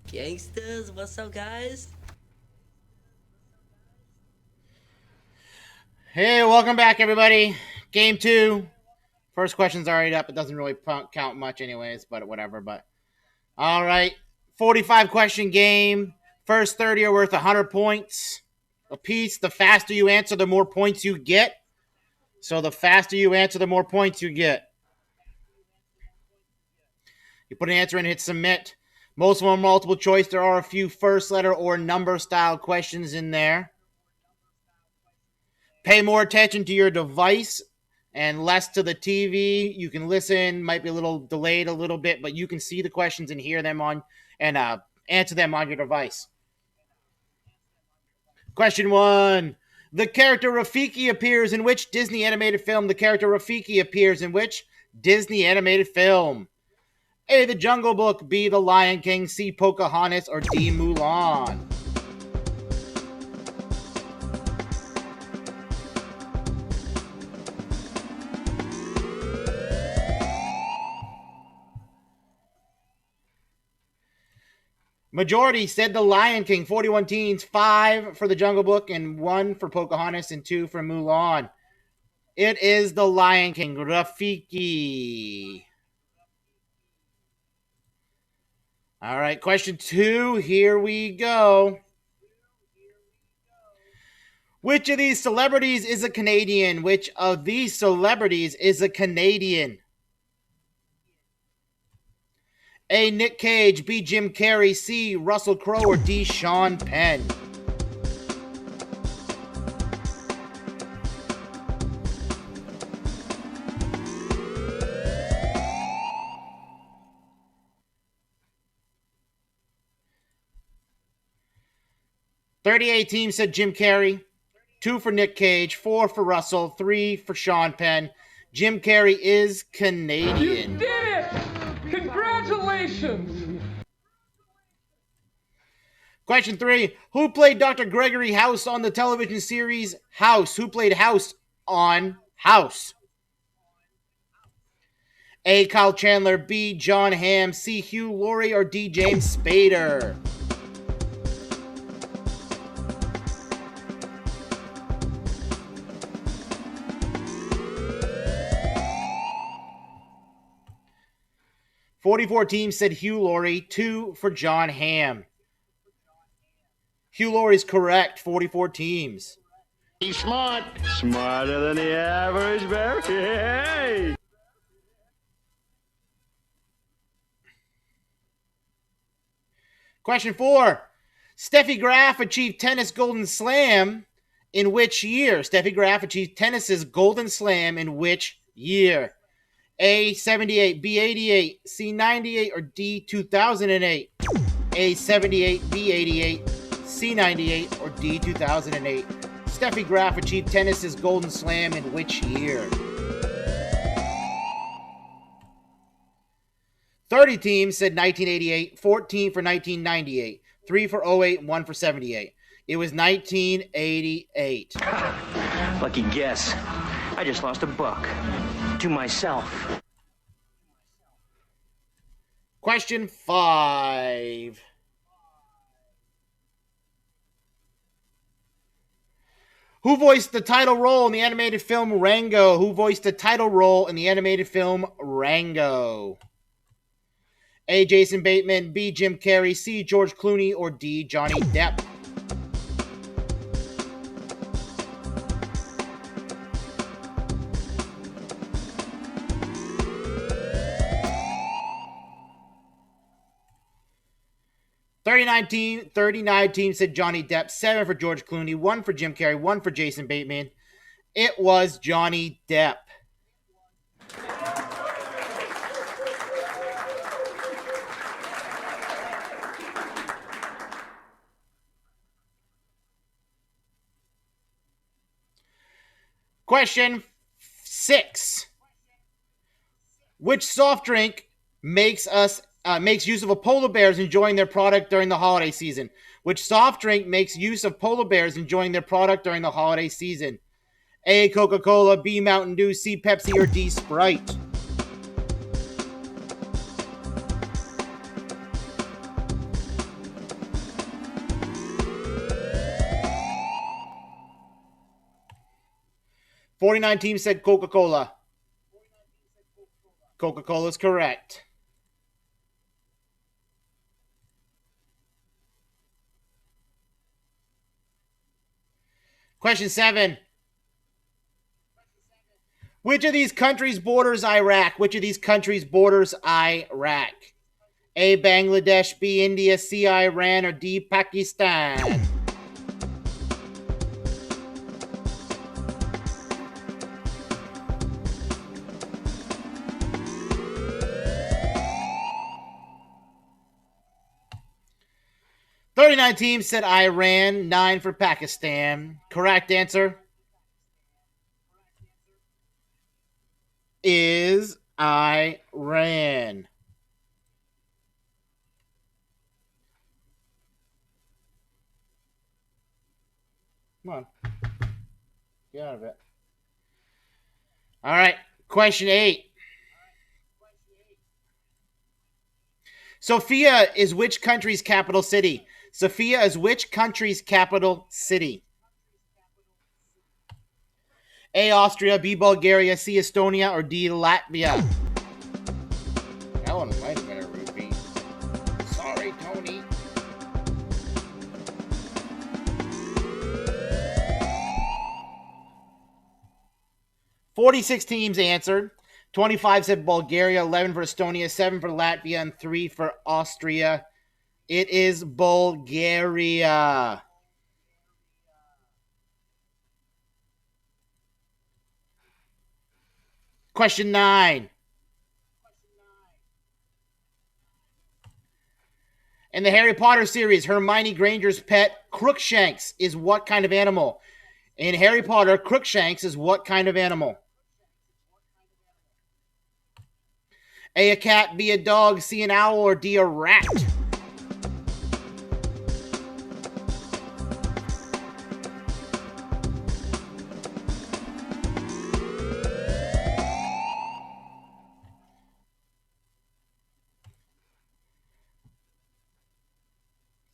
Speaker 9: Gangsters, what's up, guys?
Speaker 10: Hey, welcome back, everybody. Game 2. First question's already up. It doesn't really count much anyways, but whatever. But all right, 45 question game. First 30 are worth 100 points apiece. The faster you answer, the more points you get. So the faster you answer, the more points you get. You put an answer in, hit submit. Most of them are multiple choice. There are a few first letter or number style questions in there. Pay more attention to your device and less to the TV. You can listen, might be a little delayed a little bit, but you can see the questions and hear them on and answer them on your device. Question 1. The character Rafiki appears in which Disney animated film? The character Rafiki appears in which Disney animated film? A. The Jungle Book, B. The Lion King, C. Pocahontas, or D. Mulan? Majority said The Lion King, 41 teens, 5 for The Jungle Book, and 1 for Pocahontas, and 2 for Mulan. It is The Lion King, Rafiki. All right, question 2, here we go. Which of these celebrities is a Canadian? Which of these celebrities is a Canadian? A. Nick Cage, B. Jim Carrey, C. Russell Crowe, or D. Sean Penn? .38 teams said Jim Carrey, 2 for Nick Cage, 4 for Russell, 3 for Sean Penn. Jim Carrey is Canadian.
Speaker 12: You did it! Congratulations!
Speaker 10: Question 3. Who played Dr. Gregory House on the television series House? Who played House on House? A. Kyle Chandler, B. John Hamm, C. Hugh Laurie, or D. James Spader? .44 teams said Hugh Laurie, 2 for John Hamm. Hugh Laurie's correct, 44 teams.
Speaker 3: He's smart.
Speaker 4: Smarter than the average bear. Hey!
Speaker 10: Question 4. Steffi Graf achieved tennis Golden Slam in which year? Steffi Graf achieved tennis's Golden Slam in which year? A. 78, B. 88, C. 98, or D. 2008? A. 78, B. 88, C. 98, or D. 2008? Steffi Graf achieved tennis's Golden Slam in which year? 30 teams said 1988, 14 for 1998, 3 for 08, 1 for 78. It was 1988.
Speaker 11: Lucky guess. I just lost a buck. To myself.
Speaker 10: Question 5. Who voiced the title role in the animated film Rango? Who voiced the title role in the animated film Rango? A. Jason Bateman, B. Jim Carrey, C. George Clooney, or D. Johnny Depp? .39 teams said Johnny Depp, 7 for George Clooney, 1 for Jim Carrey, 1 for Jason Bateman. It was Johnny Depp. Question 6. Which soft drink makes use of a polar bears enjoying their product during the holiday season? Which soft drink makes use of polar bears enjoying their product during the holiday season? A. Coca-Cola, B. Mountain Dew, C. Pepsi, or D. Sprite? .49 teams said Coca-Cola. Coca-Cola is correct. Question 7. Which of these countries borders Iraq? Which of these countries borders Iraq? A, Bangladesh, B, India, C, Iran, or D, Pakistan? "39 teams said Iran, 9 for Pakistan. Correct answer is Iran. Come on. Get out of it. All right. Question 8. Sofia is which country's capital city? Sofia is which country's capital city? A, Austria, B, Bulgaria, C, Estonia, or D, Latvia? That one might have been a repeat. Sorry, Tony. "46 teams answered. 25 said Bulgaria, 11 for Estonia, 7 for Latvia, and 3 for Austria. It is Bulgaria. Question 9. In the Harry Potter series, Hermione Granger's pet, Crookshanks, is what kind of animal? In Harry Potter, Crookshanks is what kind of animal? A, a cat, B, a dog, C, an owl, or D, a rat?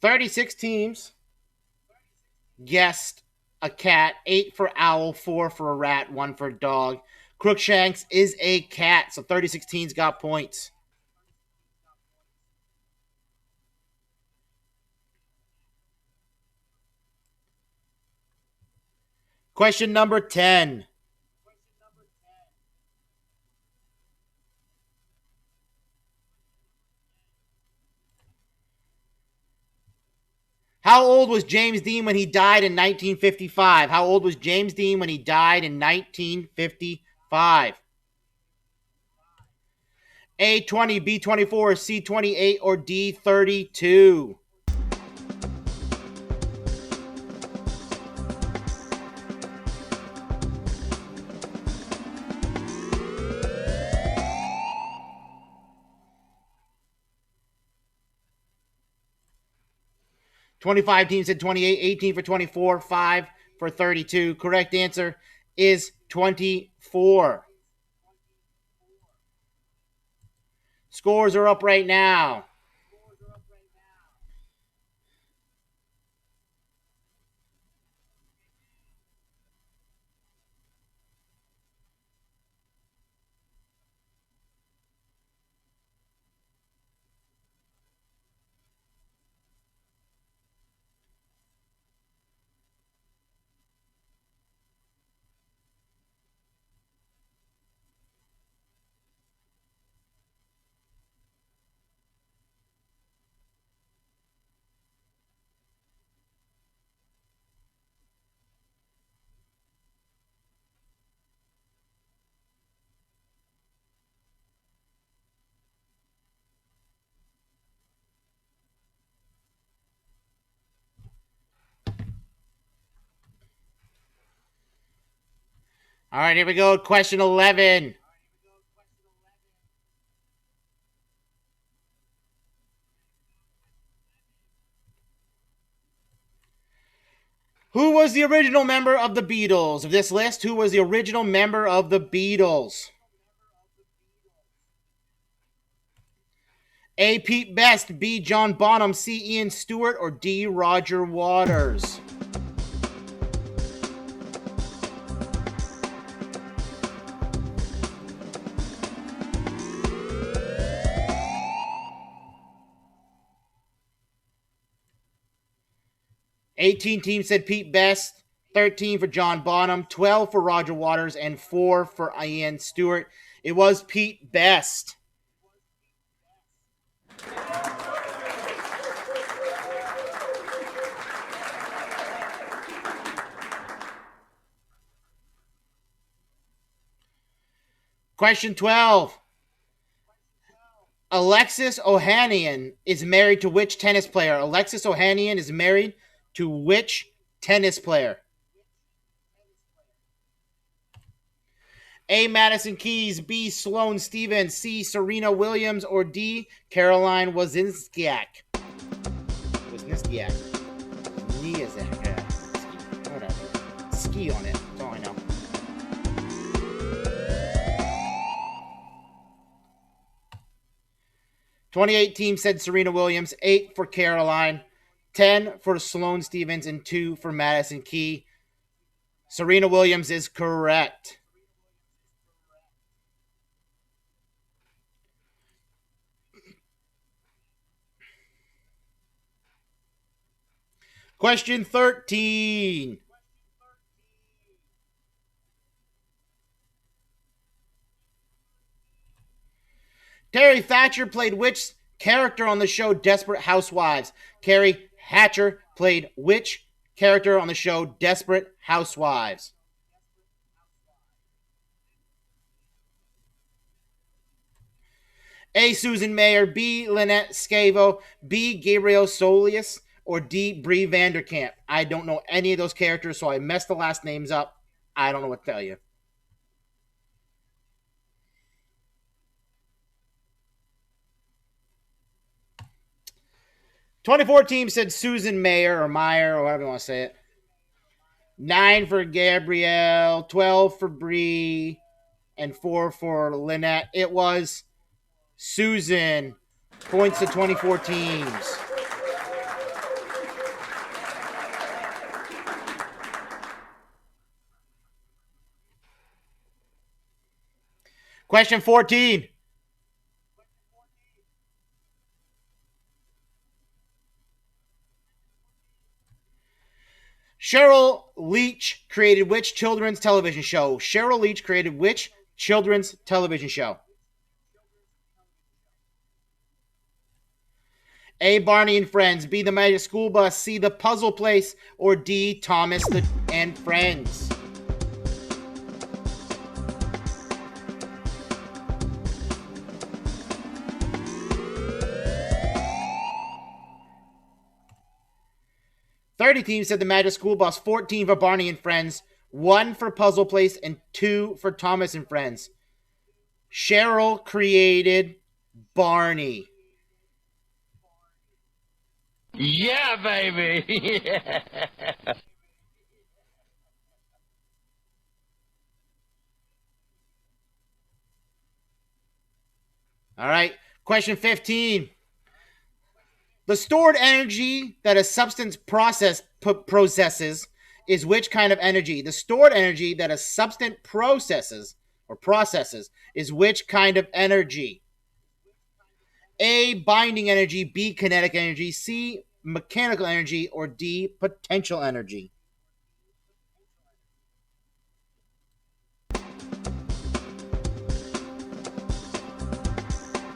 Speaker 10: "36 teams guessed a cat, 8 for owl, 4 for a rat, 1 for dog. Crookshanks is a cat, so 36 teams got points. Question number 10. How old was James Dean when he died in 1955? How old was James Dean when he died in 1955? A, 20, B, 24, C, 28, or D, 32? "25 teams said 28, 18 for 24, 5 for 32. Correct answer is 24. Scores are up right now. All right, here we go. Question 11. Who was the original member of the Beatles? Of this list, who was the original member of the Beatles? A, Pete Best, B, John Bonham, C, Ian Stewart, or D, Roger Waters? "18 teams said Pete Best, 13 for John Bonham, 12 for Roger Waters, and 4 for Ian Stewart. It was Pete Best. Question 12. Alexis Ohanian is married to which tennis player? Alexis Ohanian is married to which tennis player? A. Madison Keys, B. Sloane Stevens, C. Serena Williams, or D. Caroline Wozniacki. Wozniacki. Whatever. Ski on it. That's all I know. '28 team said Serena Williams, 8 for Caroline, 10 for Sloane Stevens, and 2 for Madison Key. Serena Williams is correct. Question 13. Terry Thatcher played which character on the show Desperate Housewives? Carrie Hatcher played which character on the show Desperate Housewives? A. Susan Mayer, B. Lynette Scavo, B. Gabriel Solius, or D. Brie Vanderkamp. I don't know any of those characters, so I messed the last names up. I don't know what to tell you. '24 team said Susan Mayer or Meyer or whatever you want to say it. 9 for Gabrielle, 12 for Brie, and 4 for Lynette. It was Susan. Points to 24 teams. Question 14. Cheryl Leach created which children's television show? Cheryl Leach created which children's television show? A. Barney and Friends, B. The Magic School Bus, C. The Puzzle Place, or D. Thomas and Friends. '30 teams said The Magic School Bus, 14 for Barney and Friends, 1 for Puzzle Place, and 2 for Thomas and Friends. Cheryl created Barney.
Speaker 3: Yeah, baby. Yeah.
Speaker 10: All right. Question 15. The stored energy that a substance processes is which kind of energy? The stored energy that a substance processes is which kind of energy? A. Binding energy, B. Kinetic energy, C. Mechanical energy, or D. Potential energy.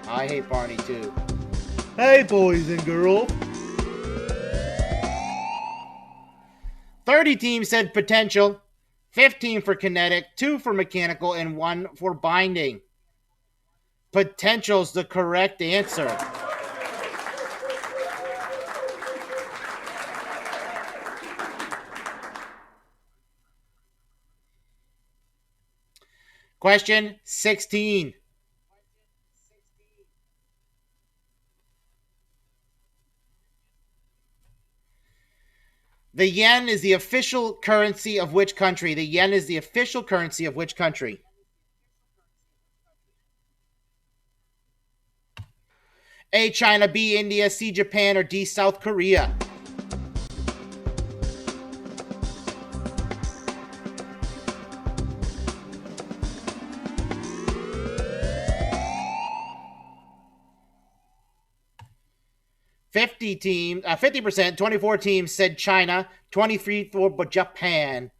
Speaker 10: I hate Barney too. Hey, boys and girls. 30 teams said potential, 15 for kinetic, 2 for mechanical, and 1 for binding. Potential's the correct answer. Question 16. The yen is the official currency of which country? The yen is the official currency of which country? A. China, B. India, C. Japan, or D. South Korea? %, 24 teams said China, 23 for Japan.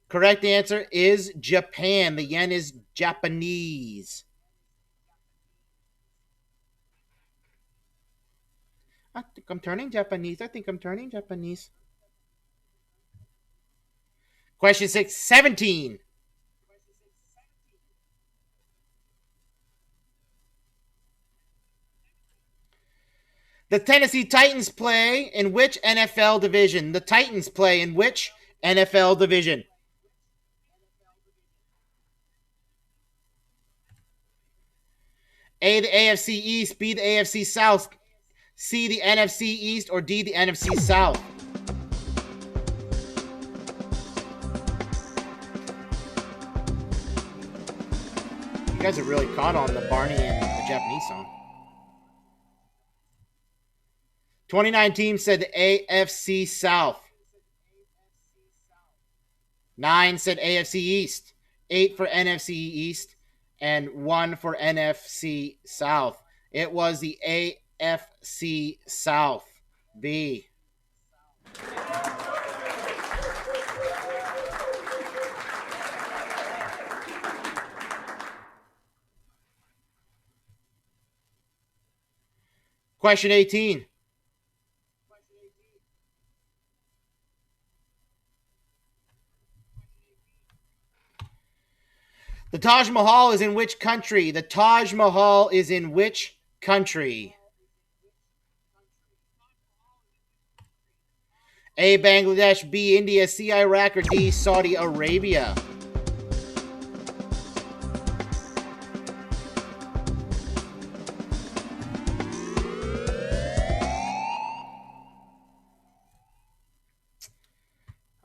Speaker 10: Correct answer is Japan. The yen is Japanese. I think I'm turning Japanese. Question 17. The Tennessee Titans play in which NFL division? The Titans play in which NFL division? A, the AFC East, B, the AFC South, C, the NFC East, or D, the NFC South? You guys are really caught on the Barney and the Japanese song. 29 teams said the AFC South. 9 said AFC East. 8 for NFC East. And 1 for NFC South. It was the AFC South. B. Question 18. The Taj Mahal is in which country? The Taj Mahal is in which country? A, Bangladesh, B, India, C, Iraq, or D, Saudi Arabia?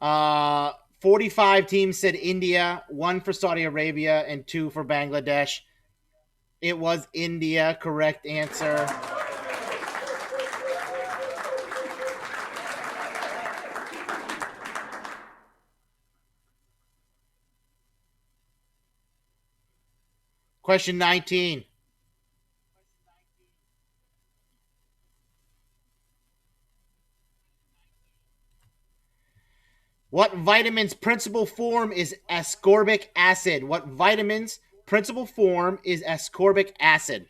Speaker 10: Uh, 45 teams said India, 1 for Saudi Arabia, and 2 for Bangladesh. It was India, correct answer. Question 19. What vitamin's principal form is ascorbic acid? What vitamin's principal form is ascorbic acid?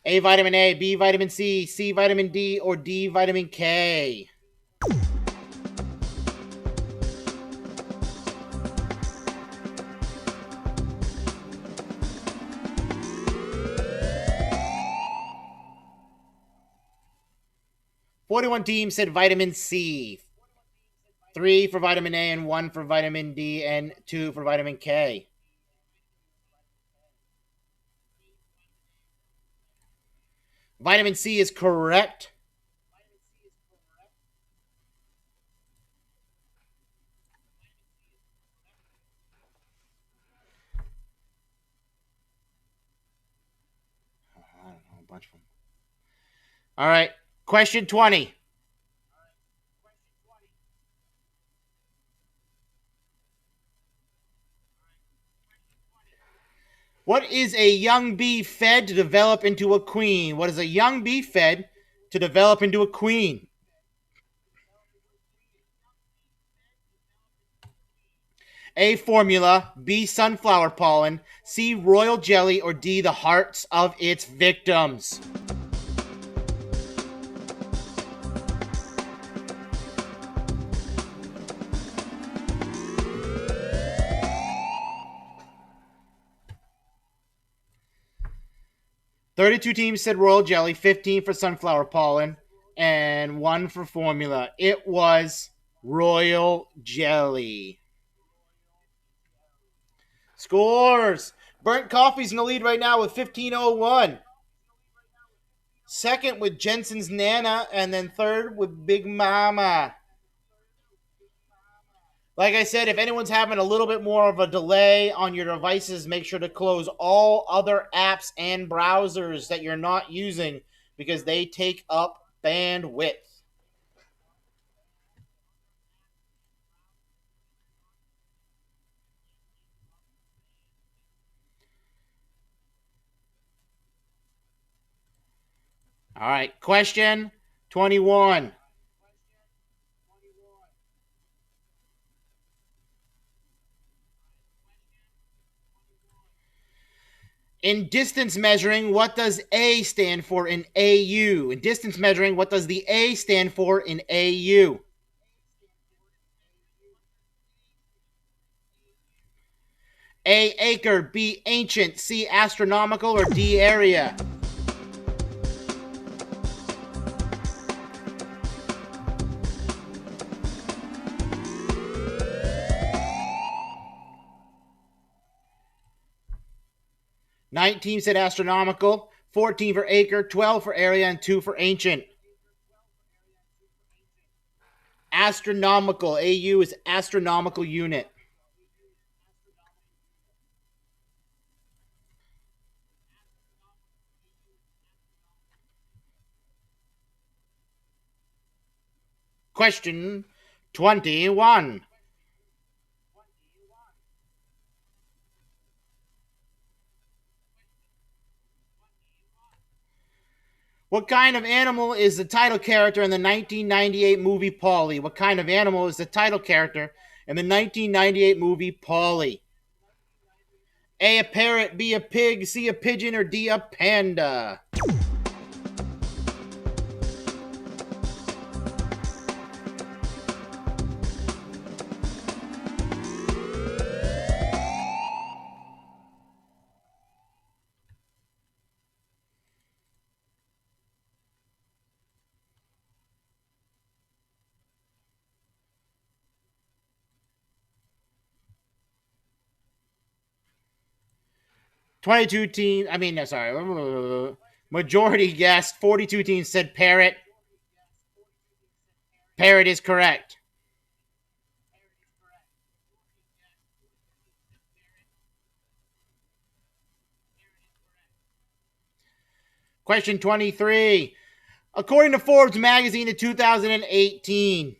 Speaker 10: A, vitamin A, B, vitamin C, C, vitamin D, or D, vitamin K? Forty-one teams said vitamin C. 3 for vitamin A and 1 for vitamin D and 2 for vitamin K. Vitamin C is correct. I don't know, a bunch of them. All right, question 20. What is a young bee fed to develop into a queen? What is a young bee fed to develop into a queen? A, formula, B, sunflower pollen, C, royal jelly, or D, the hearts of its victims? Thirty-two teams said royal jelly, 15 for sunflower pollen, and 1 for formula. It was royal jelly. Scores. Burnt Coffee's in the lead right now with 15:01. Second with Jensen's Nana, and then third with Big Mama. Like I said, if anyone's having a little bit more of a delay on your devices, make sure to close all other apps and browsers that you're not using because they take up bandwidth. All right, question 21. In distance measuring, what does A stand for in AU? In distance measuring, what does the A stand for in AU? A, acre, B, ancient, C, astronomical, or D, area? Nineteen said astronomical, 14 for acre, 12 for area, and 2 for ancient. Astronomical. AU is astronomical unit. Question 21. What kind of animal is the title character in the 1998 movie Polly? What kind of animal is the title character in the 1998 movie Polly? A, a parrot, B, a pig, C, a pigeon, or D, a panda? Majority guessed. 42 teams said parrot. Parrot is correct. Question 23. According to Forbes magazine in 2018,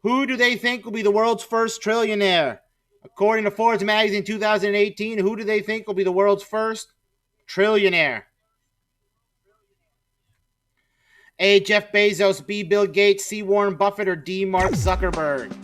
Speaker 10: who do they think will be the world's first trillionaire? According to Forbes magazine 2018, who do they think will be the world's first trillionaire? A, Jeff Bezos, B, Bill Gates, C, Warren Buffett, or D, Mark Zuckerberg?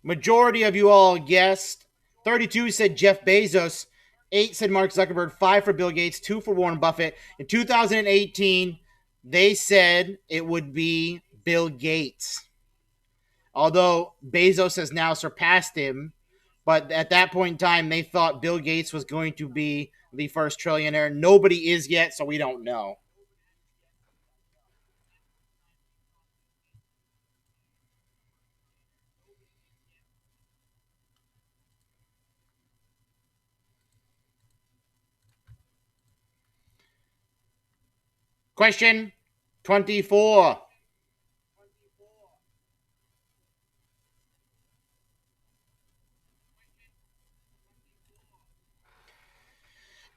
Speaker 10: Majority of you all guessed. 32 said Jeff Bezos. 8 said Mark Zuckerberg. 5 for Bill Gates. 2 for Warren Buffett. In 2018, they said it would be Bill Gates. Although Bezos has now surpassed him. But at that point in time, they thought Bill Gates was going to be the first trillionaire. Nobody is yet, so we don't know. Question 24. In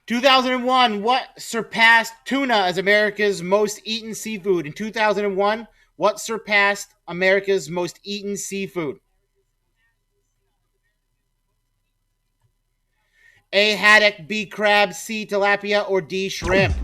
Speaker 10: 2001, what surpassed tuna as America's most eaten seafood? In 2001, what surpassed America's most eaten seafood? A, haddock, B, crab, C, tilapia, or D, shrimp?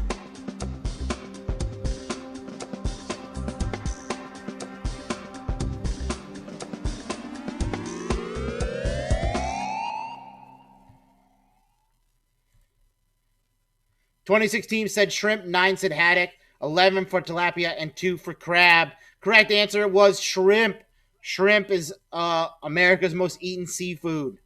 Speaker 10: Twenty-six teams said shrimp, 9 said haddock, 11 for tilapia, and 2 for crab. Correct answer was shrimp. Shrimp is America's most eaten seafood.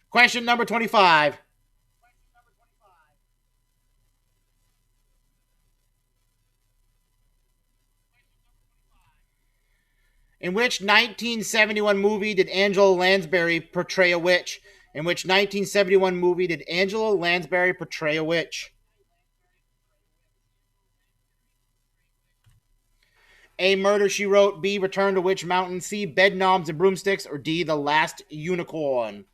Speaker 10: Question number 25. In which 1971 movie did Angela Lansbury portray a witch? In which 1971 movie did Angela Lansbury portray a witch? A, Murder, She Wrote, B, Return to Witch Mountain, C, Bedknobs and Broomsticks, or D, The Last Unicorn?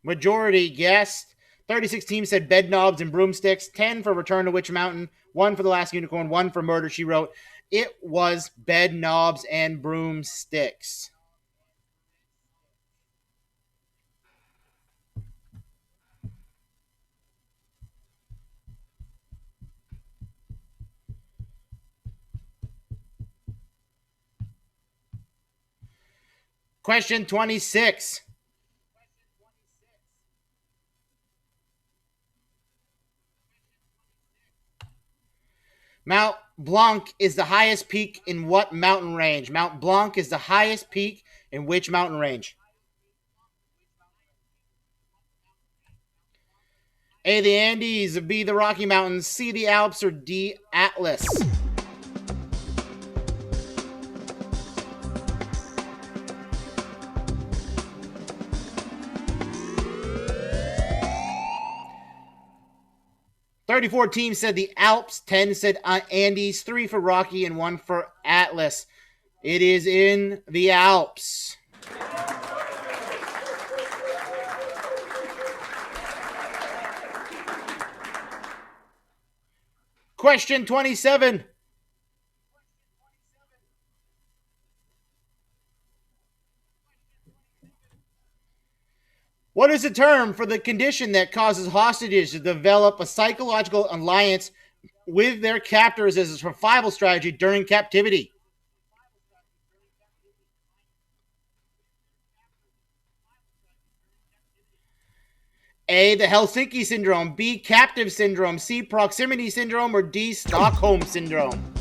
Speaker 10: Majority guessed. 36 teams said bed knobs and broomsticks. 10 for Return to Witch Mountain. 1 for The Last Unicorn. 1 for Murder, She Wrote. It was bed knobs and broomsticks. Question 26. Mount Blanc is the highest peak in what mountain range? Mount Blanc is the highest peak in which mountain range? A, the Andes, B, the Rocky Mountains, C, the Alps, or D, Atlas? "34 teams said the Alps, 10 said Andes, 3 for Rocky, and 1 for Atlas. It is in the Alps. Question 27. What is the term for the condition that causes hostages to develop a psychological alliance with their captors as a survival strategy during captivity? A, the Helsinki syndrome, B, captive syndrome, C, proximity syndrome, or D, Stockholm syndrome?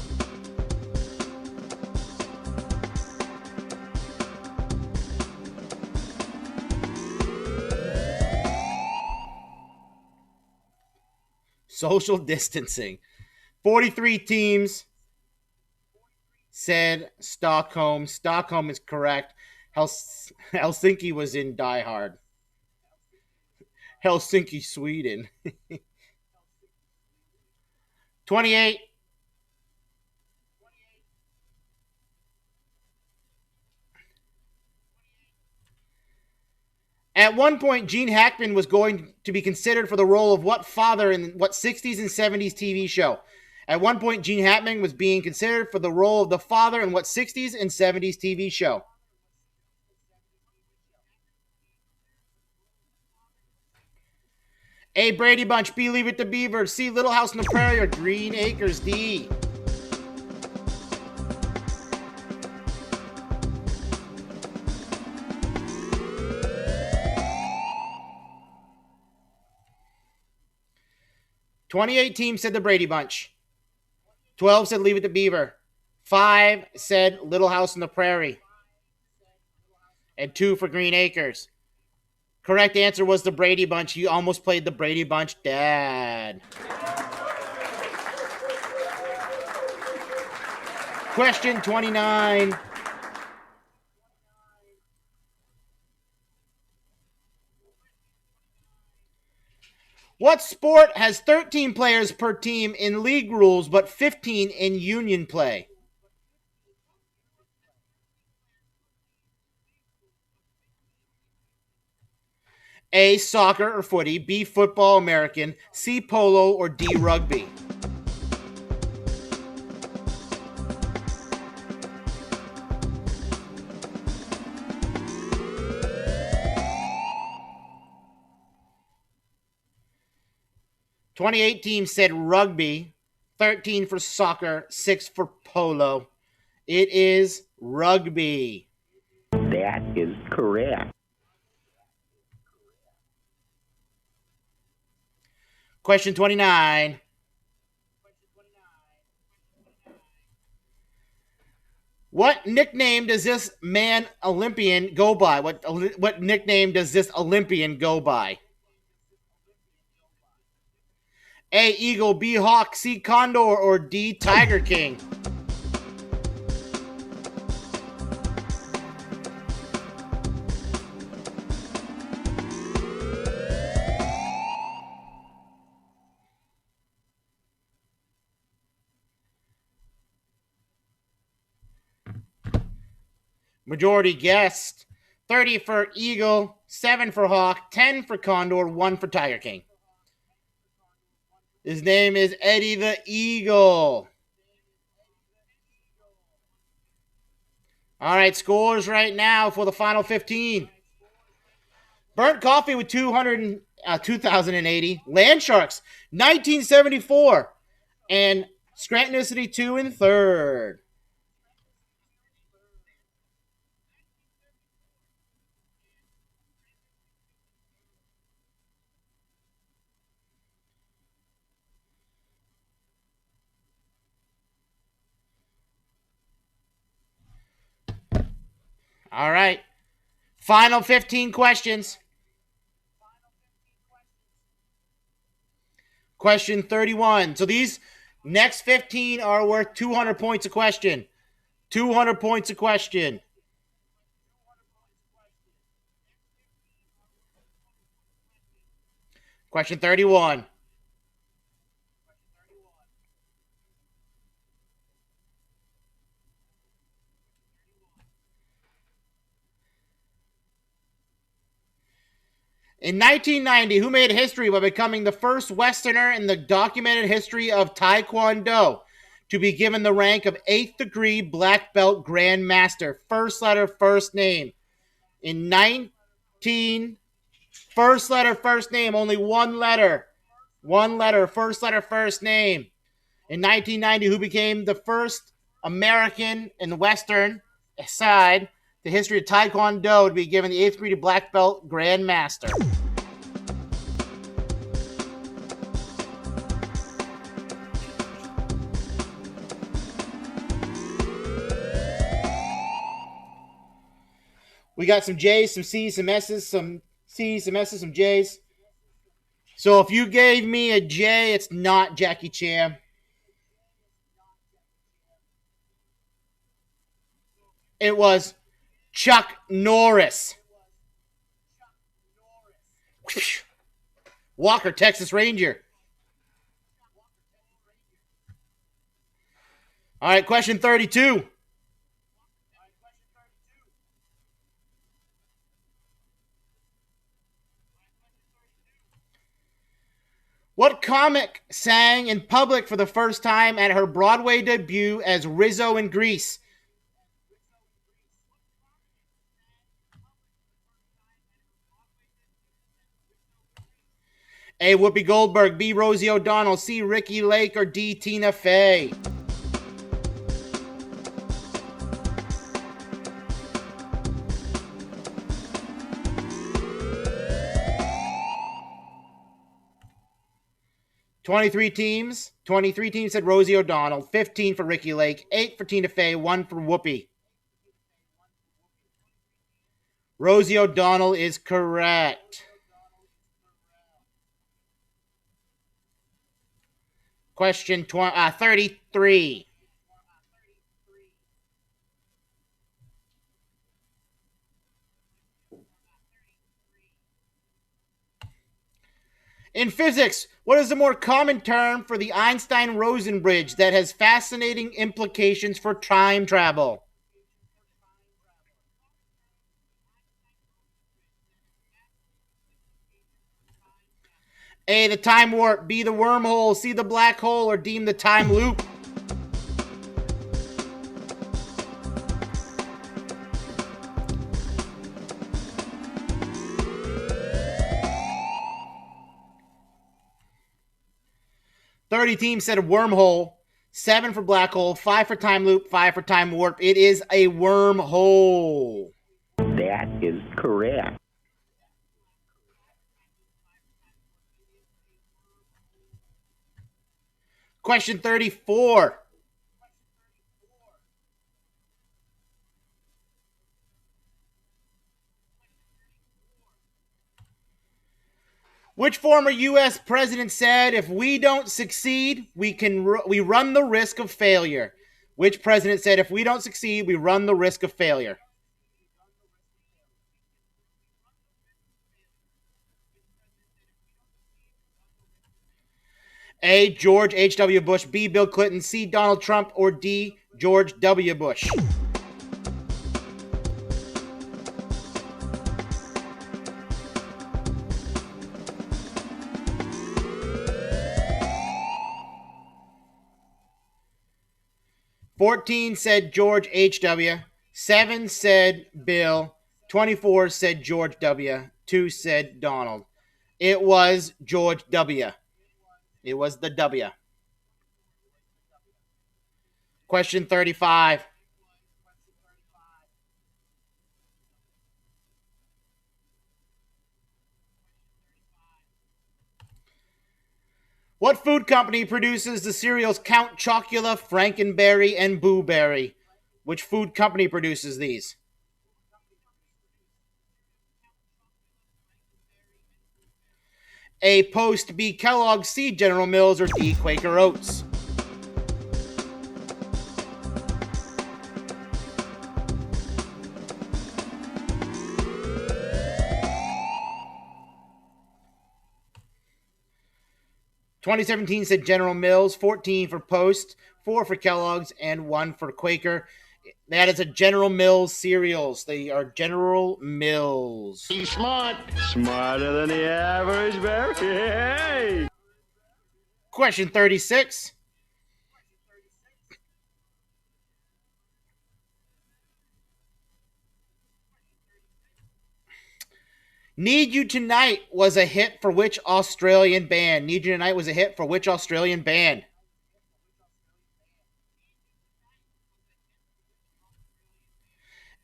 Speaker 10: Social distancing. 43 teams said Stockholm. Stockholm is correct. Helsinki was in Die Hard. Helsinki, Sweden. 28. At one point, Gene Hackman was going to be considered for the role of what father in what 60s and 70s TV show? At one point, Gene Hackman was being considered for the role of the father in what 60s and 70s TV show? A, Brady Bunch, B, Leave It to Beaver, C, Little House on the Prairie, or Green Acres, D? "28 teams said the Brady Bunch. 12 said Leave It to Beaver. 5 said Little House on the Prairie. And 2 for Green Acres. Correct answer was the Brady Bunch. You almost played the Brady Bunch dad. Question 29. What sport has 13 players per team in league rules but 15 in union play? A, soccer or footy, B, football, American, C, polo, or D, rugby? "28 teams said rugby, 13 for soccer, 6 for polo. It is rugby.
Speaker 11: That is correct.
Speaker 10: Question 29. What nickname does this man Olympian go by? What nickname does this Olympian go by? A, Eagle, B, Hawk, C, Condor, or D, Tiger King? Majority guessed. 30 for Eagle, 7 for Hawk, 10 for Condor, 1 for Tiger King. His name is Eddie the Eagle. All right, scores right now for the final 15. Burnt Coffee with 2,080. Land Sharks, 1974. And Scrantonicity 2 in third. All right. Final 15 questions. Question 31. So these next 15 are worth 200 points a question. 200 points a question. Question 31. In 1990, who made history by becoming the first Westerner in the documented history of Taekwondo to be given the rank of 8th degree black belt Grand Master? First letter, first name. In 19, first letter, first name, only one letter. One letter, first letter, first name. In 1990, who became the first American in the Western side, the history of Taekwondo, to be given the 8th degree black belt Grand Master? We got some J's, some C's, some S's, some C's, some S's, some J's. So if you gave me a J, it's not Jackie Chan. It was Chuck Norris. Walker, Texas Ranger. All right, question 32. What comic sang in public for the first time at her Broadway debut as Rizzo in Grease? A. Whoopi Goldberg, B. Rosie O'Donnell, C. Ricky Lake, or D. Tina Fey? Twenty-three teams said Rosie O'Donnell, 15 for Ricky Lake, 8 for Tina Fey, 1 for Whoopi. Rosie O'Donnell is correct. Question 33. In physics, what is the more common term for the Einstein-Rosen bridge that has fascinating implications for time travel? A, the time warp, B, the wormhole, C, the black hole, or D, the time loop? Thirty teams said a wormhole, 7 for black hole, 5 for time loop, 5 for time warp. It is a wormhole.
Speaker 11: That is correct.
Speaker 10: Question 34. Which former U.S. president said, if we don't succeed, we run the risk of failure? Which president said, if we don't succeed, we run the risk of failure? A, George H.W. Bush, B, Bill Clinton, C, Donald Trump, or D, George W. Bush? 14 said George H.W. 7 said Bill. 24 said George W. 2 said Donald. It was George W. It was the W. Question 35. What food company produces the cereals Count Chocula, Frankenberry, and Boo Berry? Which food company produces these? A, Post, B, Kellogg, C, General Mills, or D, Quaker Oats? (2017) said General Mills, 14 for Post, 4 for Kellogg's, and 1 for Quaker. That is a General Mills cereals. They are General Mills.
Speaker 3: He's smart.
Speaker 4: Smarter than the average bear. Hey!
Speaker 10: Question 36. Need You Tonight was a hit for which Australian band? Need You Tonight was a hit for which Australian band?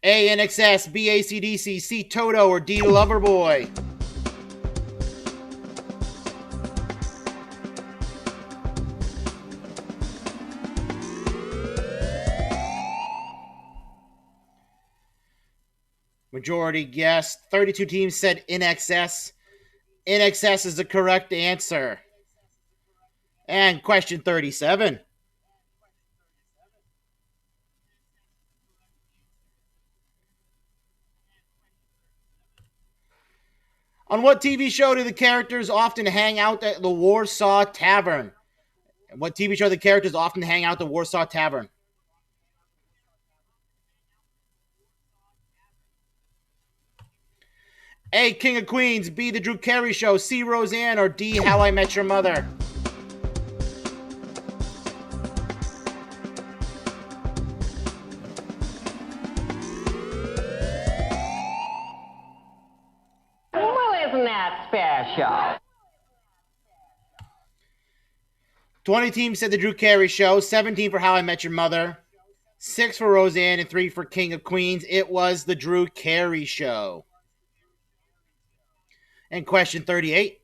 Speaker 10: A, NXS, B, AC/DC, C, Toto, or D, Loverboy? Majority guessed. 32 teams said NXS. NXS is the correct answer. And question 37. On what TV show do the characters often hang out at the Warsaw Tavern? And what TV show do the characters often hang out at the Warsaw Tavern? A, King of Queens, B, The Drew Carey Show, C, Roseanne, or D, How I Met Your Mother?
Speaker 8: Well, isn't that special?
Speaker 10: 20 teams said The Drew Carey Show, 17 for How I Met Your Mother, 6 for Roseanne, and 3 for King of Queens. It was The Drew Carey Show. And question 38.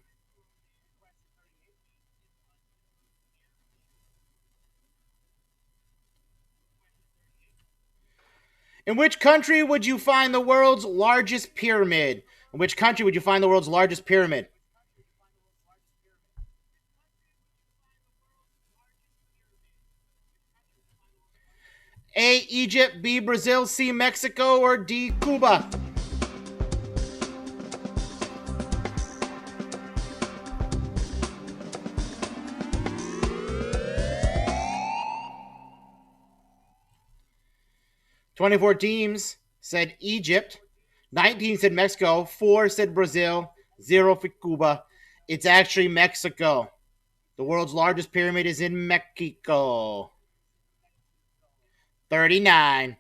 Speaker 10: In which country would you find the world's largest pyramid? In which country would you find the world's largest pyramid? A, Egypt, B, Brazil, C, Mexico, or D, Cuba? "24 teams said Egypt, 19 said Mexico, 4 said Brazil, 0 for Cuba. It's actually Mexico. The world's largest pyramid is in Mexico. 39.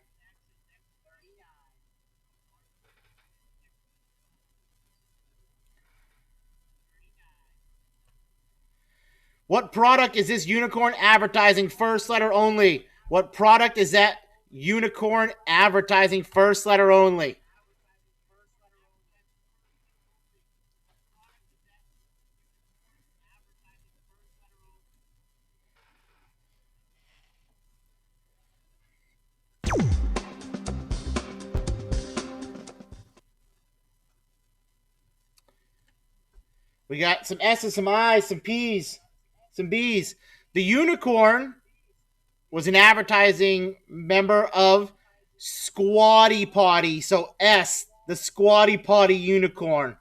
Speaker 10: What product is this unicorn advertising first letter only? What product is that unicorn advertising first letter only? We got some S's, some I's, some P's, some B's. The unicorn was an advertising member of Squatty Potty. So S, the Squatty Potty unicorn.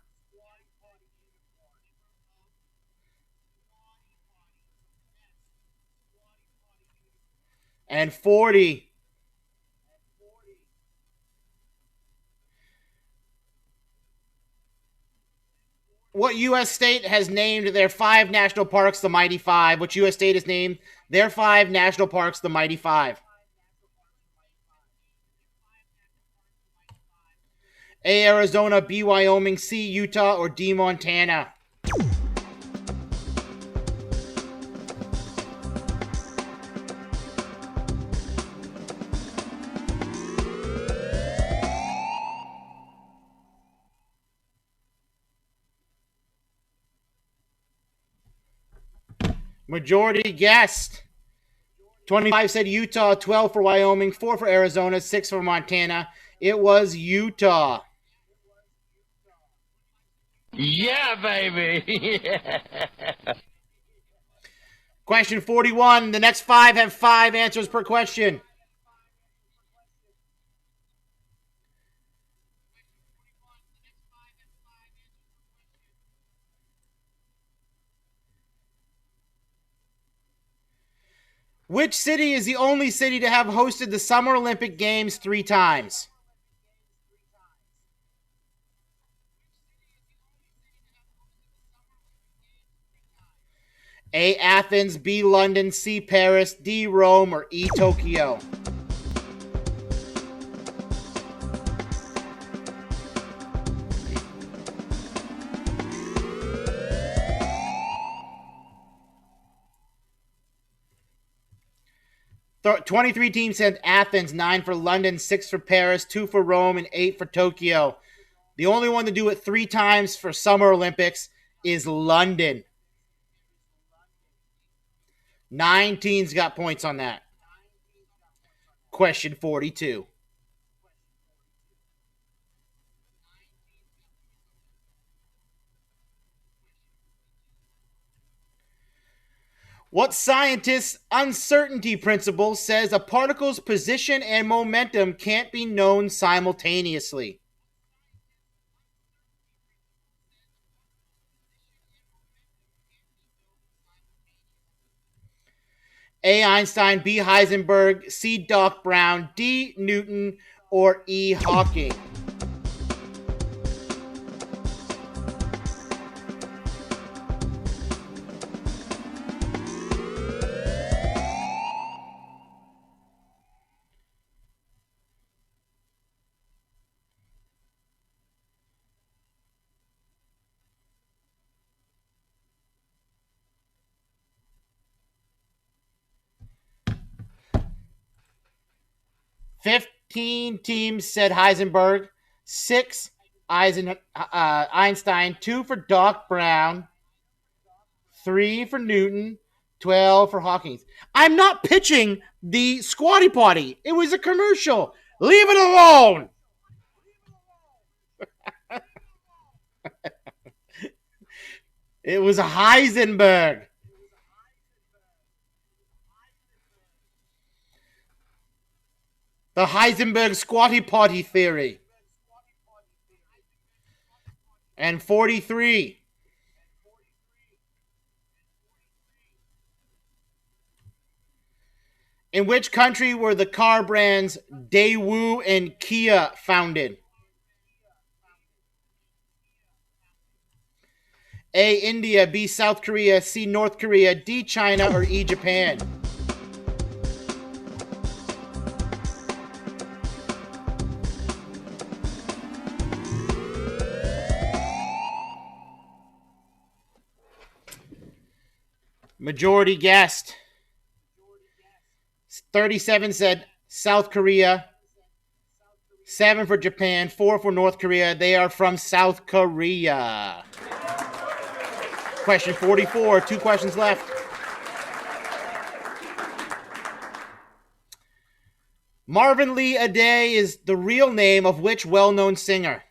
Speaker 10: And 40. What U.S. state has named their 5 national parks the Mighty Five? Which U.S. state has named their 5 national parks the Mighty Five? A, Arizona, B, Wyoming, C, Utah, or D, Montana? Majority guessed. 25 said Utah, 12 for Wyoming, 4 for Arizona, 6 for Montana. It was Utah.
Speaker 3: Yeah, baby.
Speaker 10: Question 41. The next 5 have 5 answers per question. Which city is the only city to have hosted the Summer Olympic Games 3 times? A, Athens, B, London, C, Paris, D, Rome, or E, Tokyo? Th 23 teams said Athens, 9 for London, 6 for Paris, 2 for Rome, and 8 for Tokyo. The only one to do it 3 times for Summer Olympics is London. 9 teams got points on that. Question 42. What scientist's uncertainty principle says a particle's position and momentum can't be known simultaneously? A, Einstein, B, Heisenberg, C, Doc Brown, D, Newton, or E, Hawking? Fifteen teams said Heisenberg, 6 Einstein, 2 for Doc Brown, 3 for Newton, 12 for Hawking. I'm not pitching the Squatty Potty. It was a commercial. Leave it alone. It was Heisenberg. The Heisenberg Squatty Potty theory. And 43. In which country were the car brands Daewoo and Kia founded? A, India, B, South Korea, C, North Korea, D, China, or E, Japan? Majority guessed. 37 said South Korea. 7 for Japan. 4 for North Korea. They are from South Korea. Question 44. 2 questions left. Marvin Lee Aday is the real name of which well-known singer?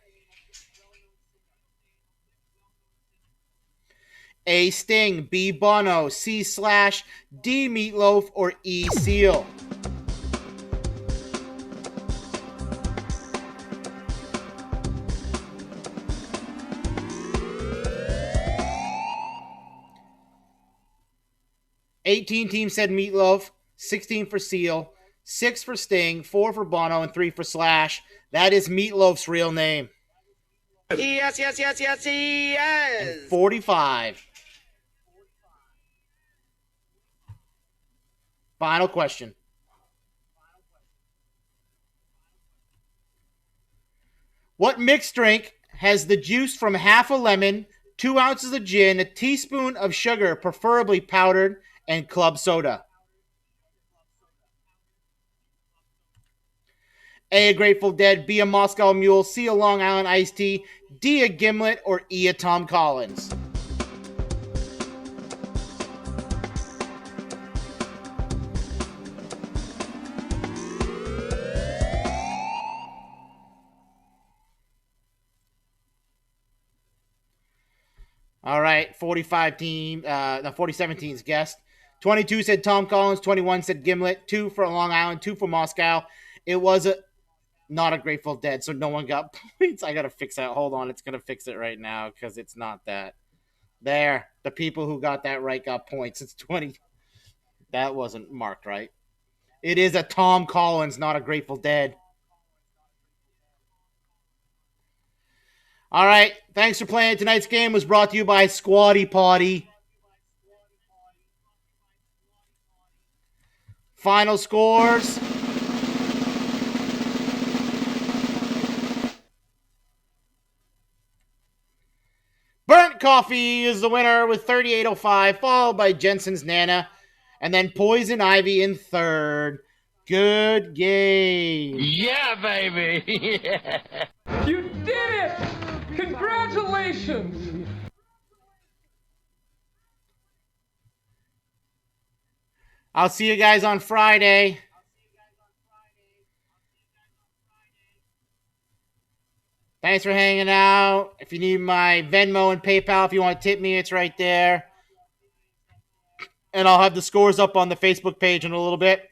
Speaker 10: A, Sting, B, Bono, C, Slash, D, Meatloaf, or E, Seal? $18 teams said Meatloaf, 16 for Seal, 6 for Sting, 4 for Bono, and 3 for Slash. That is Meatloaf's real name.
Speaker 11: Yes, yes, yes, yes, yes.
Speaker 10: And 45. Final question. What mixed drink has the juice from half a lemon, 2 ounces of gin, a teaspoon of sugar, preferably powdered, and club soda? A Grateful Dead, B, a Moscow Mule, C, a Long Island iced tea, D, a Gimlet, or E, a Tom Collins? All right, 47 teams guessed. 22 said Tom Collins, 21 said Gimlet, 2 for Long Island, 2 for Moscow. It was not a Grateful Dead, so no one got points. I got to fix that. Hold on, it's going to fix it right now because it's not that. There, the people who got that right got points. It's 20. That wasn't marked right. It is a Tom Collins, not a Grateful Dead. All right, thanks for playing. Tonight's game was brought to you by Squatty Potty. Final scores. Burnt Coffee is the winner with 38.05, followed by Jensen's Nana, and then Poison Ivy in third. Good game.
Speaker 3: Yeah, baby.
Speaker 12: You did it! Congratulations!
Speaker 10: I'll see you guys on Friday. Thanks for hanging out. If you need my Venmo and PayPal, if you want to tip me, it's right there. And I'll have the scores up on the Facebook page in a little bit.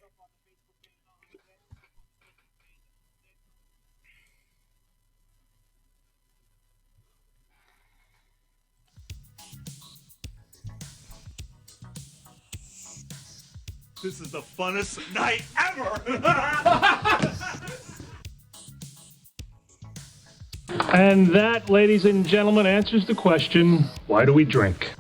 Speaker 13: This is the funnest night ever!
Speaker 14: And that, ladies and gentlemen, answers the question, why do we drink?